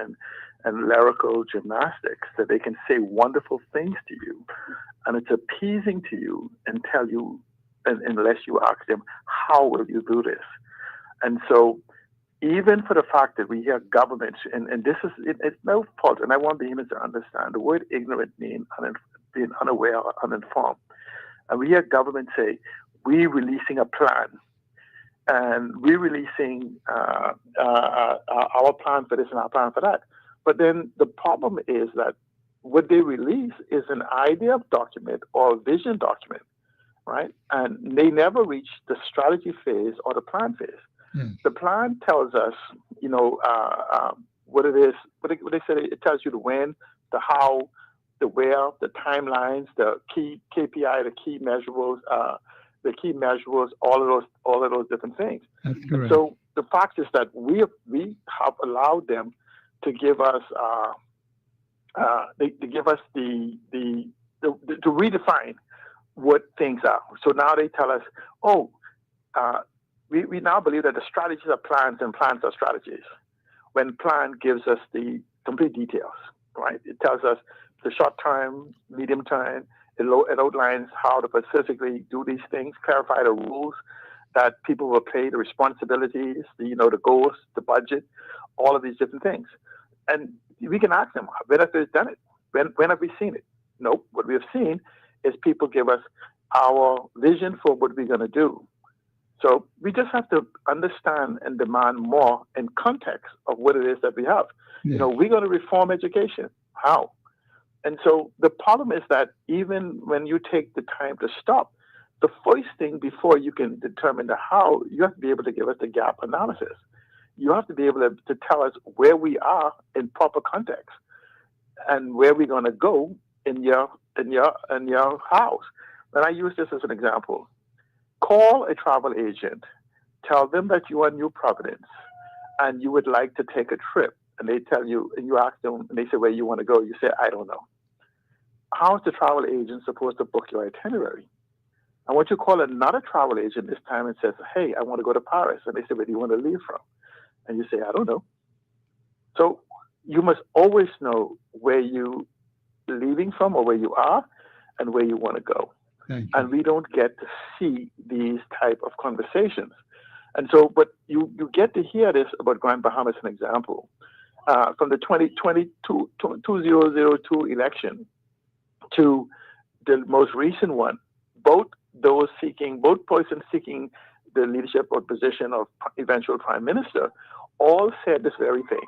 and lyrical gymnastics, that they can say wonderful things to you, and it's appeasing to you and tell you, unless you ask them, how will you do this? And so even for the fact that we hear governments, and this is, it's no fault, and I want the humans to understand, the word ignorant means being unaware or uninformed. And we hear government say, we're releasing a plan, and we're releasing our plan for this and our plan for that. But then the problem is that what they release is an idea document or a vision document, right? And they never reach the strategy phase or the plan phase. The plan tells us, what it is, what they say, it tells you the when, the how, the where, the timelines, the key KPI, the key measurables, all of those different things. That's correct. So the fact is that we have allowed them to give us to redefine what things are. So now they tell us, we now believe that the strategies are plans and plans are strategies, when plan gives us the complete details, right? It tells us the short term, medium term. It outlines how to specifically do these things, clarify the rules that people will play, the responsibilities, the goals, the budget, all of these different things. And we can ask them, when have they done it? When have we seen it? Nope. What we have seen is people give us our vision for what we're going to do. So we just have to understand and demand more in context of what it is that we have. Yeah. We're going to reform education. How? And so the problem is that even when you take the time to stop, the first thing before you can determine the how, you have to be able to give us the gap analysis. You have to be able to tell us where we are in proper context and where we're going to go in your house. And I use this as an example. Call a travel agent, tell them that you are in New Providence and you would like to take a trip. And they tell you, and you ask them, and they say, where you want to go? You say, I don't know. How is the travel agent supposed to book your itinerary? And what you call another travel agent this time and says, hey, I want to go to Paris. And they say, where do you want to leave from? And you say, I don't know. So you must always know where you leaving from or where you are and where you want to go. And we don't get to see these type of conversations. And so, but you get to hear this about Grand Bahama as an example. From the 2002 election to the most recent one, both persons seeking the leadership or position of eventual prime minister all said this very thing.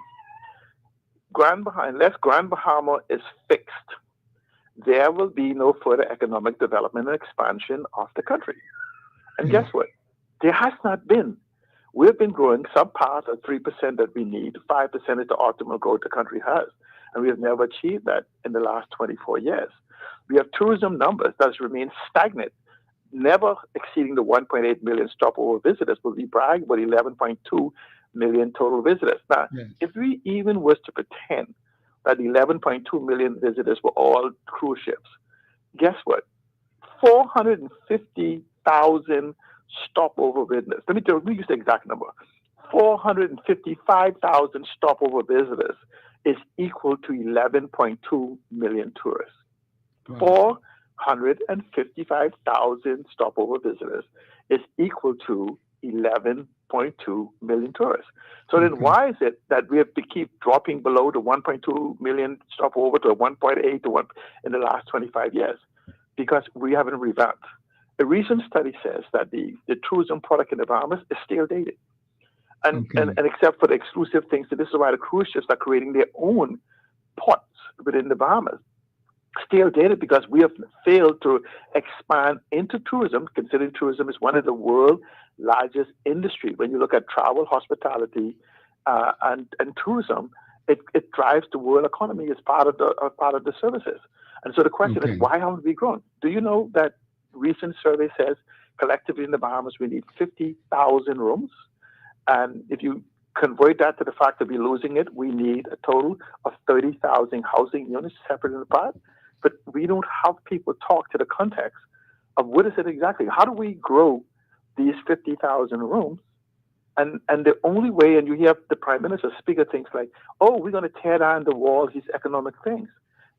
Unless Grand Bahama is fixed, there will be no further economic development and expansion of the country. And guess what? There has not been. We've been growing subpart of 3% that we need. 5% is the optimal growth the country has. And we have never achieved that in the last 24 years. We have tourism numbers that has remained stagnant, never exceeding the 1.8 million stopover visitors, but we brag about 11.2 million total visitors. Now, if we even was to pretend that 11.2 million visitors were all cruise ships, guess what? 450,000 stopover visitors. Let me use the exact number. 455,000 stopover visitors is equal to 11.2 million tourists. Wow. 455,000 stopover visitors is equal to 11.2 million tourists. So then why is it that we have to keep dropping below the 1.2 million stopover to 1.8 to 1 in the last 25 years? Because we haven't revamped. A recent study says that the tourism product in the Bahamas is still dated. And except for the exclusive things, so this is why the cruise ships are creating their own ports within the Bahamas. Still dated because we have failed to expand into tourism, considering tourism is one of the world's largest industry. When you look at travel, hospitality, and tourism, it drives the world economy as part of the services. And so the question is, why haven't we grown? Do you know that recent survey says collectively in the Bahamas we need 50,000 rooms? And if you convert that to the fact that we're losing it, we need a total of 30,000 housing units separate and apart. But we don't have people talk to the context of what is it exactly? How do we grow these 50,000 rooms? And the only way, and you hear the Prime Minister speak of things like, oh, we're going to tear down the walls, these economic things.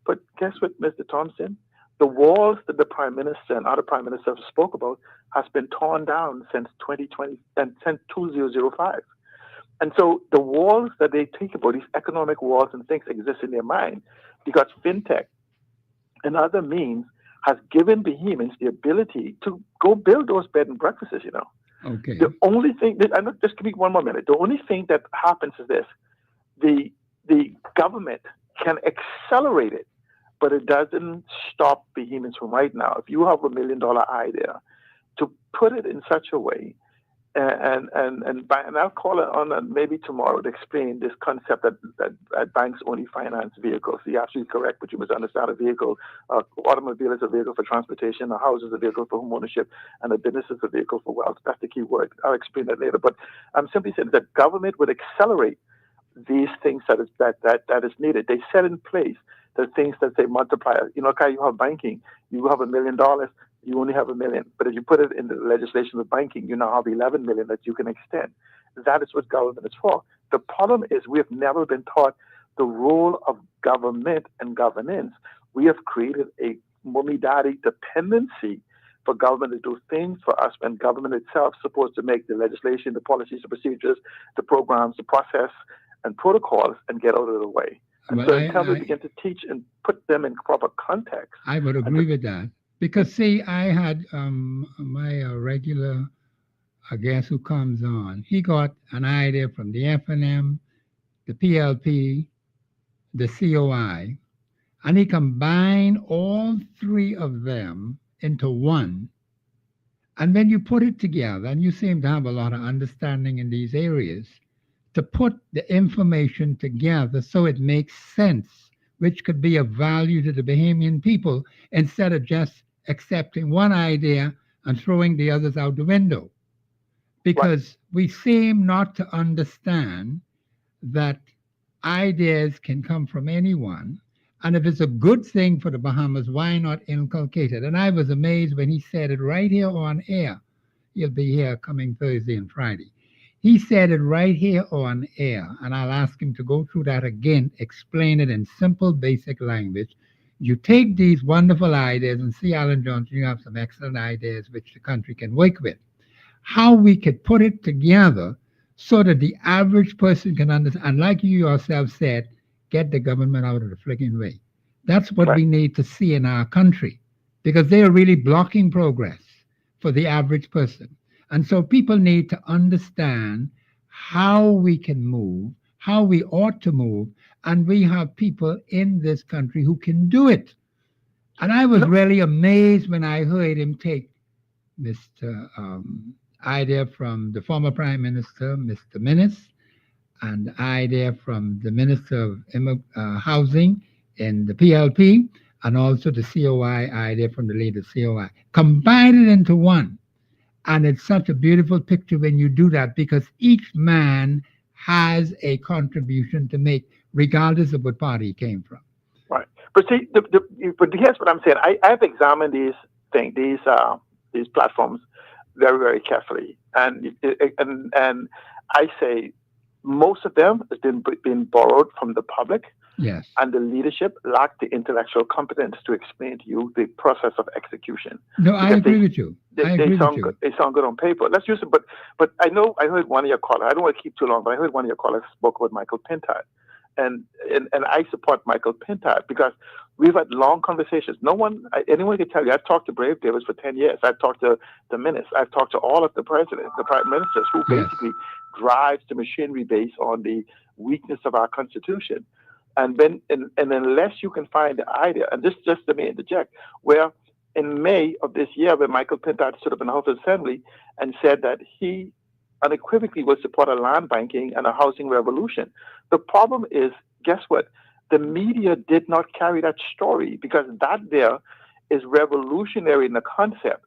But guess what, Mr. Thompson? The walls that the Prime Minister and other Prime Ministers spoke about has been torn down since 2020 and since 2005. And so the walls that they think about, these economic walls and things exist in their mind because fintech and other means has given Bahamians the ability to go build those bed and breakfasts, you know. Okay. The only thing, just give me one more minute. The only thing that happens is this. The government can accelerate it, but it doesn't stop Bahamians from right now. If you have $1 million idea, to put it in such a way, and I'll call it on maybe tomorrow to explain this concept that banks only finance vehicles. You're absolutely correct, but you must understand a vehicle. Automobile is a vehicle for transportation, a house is a vehicle for home ownership, and a business is a vehicle for wealth. That's the key word. I'll explain that later. But I'm simply saying that government would accelerate these things that is needed. They set in place the things that say multiplier. You know, okay, you have banking, you have $1 million. You only have $1 million. But if you put it in the legislation of banking, you now have 11 million that you can extend. That is what government is for. The problem is we have never been taught the role of government and governance. We have created a mommy-daddy dependency for government to do things for us when government itself is supposed to make the legislation, the policies, the procedures, the programs, the process, and protocols and get out of the way. And so until we begin to teach and put them in proper context. I would agree with that. Because, see, I had my regular guest who comes on. He got an idea from the FNM, the PLP, the COI, and he combined all three of them into one. And when you put it together, and you seem to have a lot of understanding in these areas, to put the information together so it makes sense, which could be of value to the Bahamian people, instead of just accepting one idea and throwing the others out the window. Because we seem not to understand that ideas can come from anyone. And if it's a good thing for the Bahamas, why not inculcate it? And I was amazed when he said it right here on air. He'll be here coming Thursday and Friday. He said it right here on air, and I'll ask him to go through that again, explain it in simple, basic language. You take these wonderful ideas, and see, Alan Johnson, you have some excellent ideas which the country can work with. How we could put it together so that the average person can understand, and like you yourself said, get the government out of the flicking way. That's what we need to see in our country, because they are really blocking progress for the average person. And so people need to understand how we can move, how we ought to move, and we have people in this country who can do it. And I was really amazed when I heard him take Mr. Idea from the former Prime Minister, Mr. Minnis, and idea from the Minister of Housing in the PLP, and also the COI idea from the leader COI. Combine it into one. And it's such a beautiful picture when you do that, because each man has a contribution to make, regardless of what party he came from. Right. But see, but here's what I'm saying. I have examined these things, these platforms very, very carefully. And I say most of them has been borrowed from the public. Yes. And the leadership lack the intellectual competence to explain to you the process of execution. No, I agree with you. They sound good on paper. Let's use it. But I heard one of your callers. I don't want to keep too long, but I heard one of your callers spoke about Michael Pintard. And I support Michael Pintard because we've had long conversations. Anyone can tell you, I've talked to Brave Davis for 10 years. I've talked to the ministers. I've talked to all of the presidents, the prime ministers, who basically drives the machinery based on the weakness of our Constitution. And unless you can find the idea, and this just let me interject, where in May of this year, when Michael Pintard stood up in the House of Assembly and said that he unequivocally will support a land banking and a housing revolution. The problem is, guess what? The media did not carry that story, because that there is revolutionary in the concept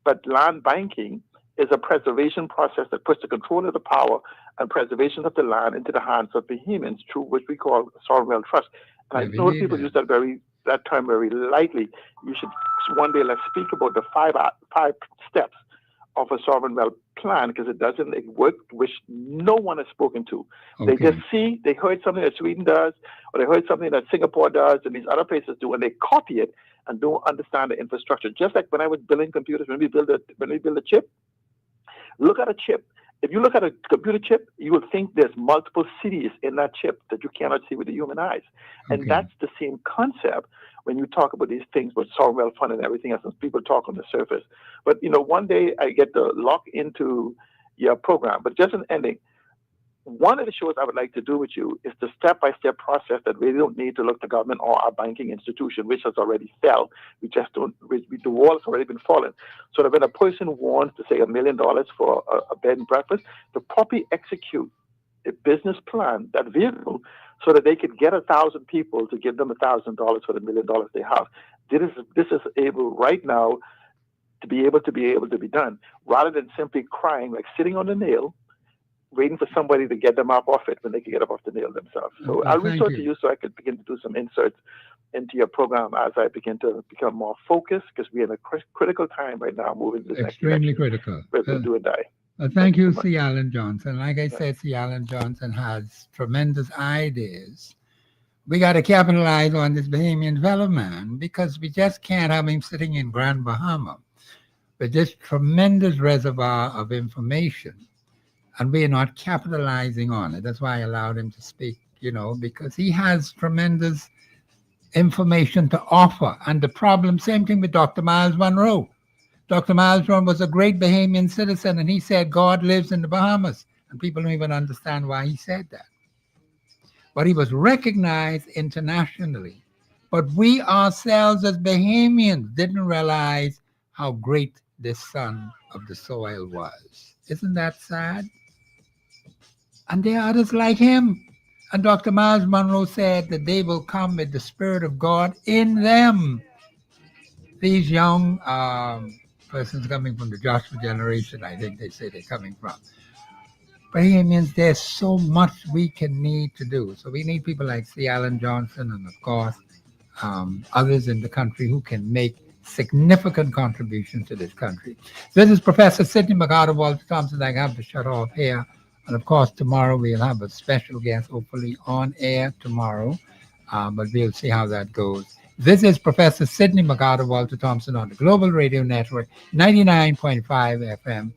but land banking is a preservation process that puts the control of the power and preservation of the land into the hands of Bahamians through what we call sovereign wealth trust. And I know people use that term very lightly. You should one day let's speak about the five steps of a sovereign wealth plan, because it doesn't work, which no one has spoken to. Okay. They heard something that Sweden does, or they heard something that Singapore does, and these other places do, and they copy it and don't understand the infrastructure. Just like when I was building computers, when we build a chip, look at a chip. If you look at a computer chip, you will think there's multiple cities in that chip that you cannot see with the human eyes. Okay. And that's the same concept when you talk about these things with sovereign wealth fund and everything else, and people talk on the surface. But, one day I get to lock into your program. But just an ending, one of the shows I would like to do with you is the step-by-step process that we don't need to look to government or our banking institution, which has already fell. We just don't, the wall has already been fallen. So that when a person wants to say $1 million for a bed and breakfast, to properly execute a business plan, that vehicle, so that they could get 1,000 people to give them $1,000 for the $1 million they have. This is able right now to be able to be done, rather than simply crying, like sitting on the nail, waiting for somebody to get them up off it when they can get up off the nail themselves. So I'll reach out to you so I could begin to do some inserts into your program as I begin to become more focused, because we're in a critical time right now, moving to the next extremely election. critical. We'll do or die. Thank you, C. Allen Johnson. Like I said, C. Allen Johnson has tremendous ideas. We got to capitalize on this Bahamian fellow man, because we just can't have him sitting in Grand Bahama with this tremendous reservoir of information, and we are not capitalizing on it. That's why I allowed him to speak, because he has tremendous information to offer. And the problem, same thing with Dr. Miles Monroe. Dr. Miles Monroe was a great Bahamian citizen, and he said God lives in the Bahamas. And people don't even understand why he said that. But he was recognized internationally. But we ourselves as Bahamians didn't realize how great this son of the soil was. Isn't that sad? And there are others like him. And Dr. Miles Monroe said that they will come with the Spirit of God in them. These young persons coming from the Joshua generation, I think they say they're coming from. Bahamians, there's so much we can need to do. So we need people like C. Allen Johnson and, of course, others in the country who can make significant contributions to this country. This is Professor Sidney McArthur, Walter Thompson. I have to shut off here. And, of course, tomorrow we'll have a special guest, hopefully on air tomorrow. But we'll see how that goes. This is Professor Sidney McArthur, Walter Thompson on the Global Radio Network, 99.5 FM.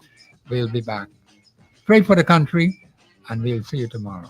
We'll be back. Pray for the country, and we'll see you tomorrow.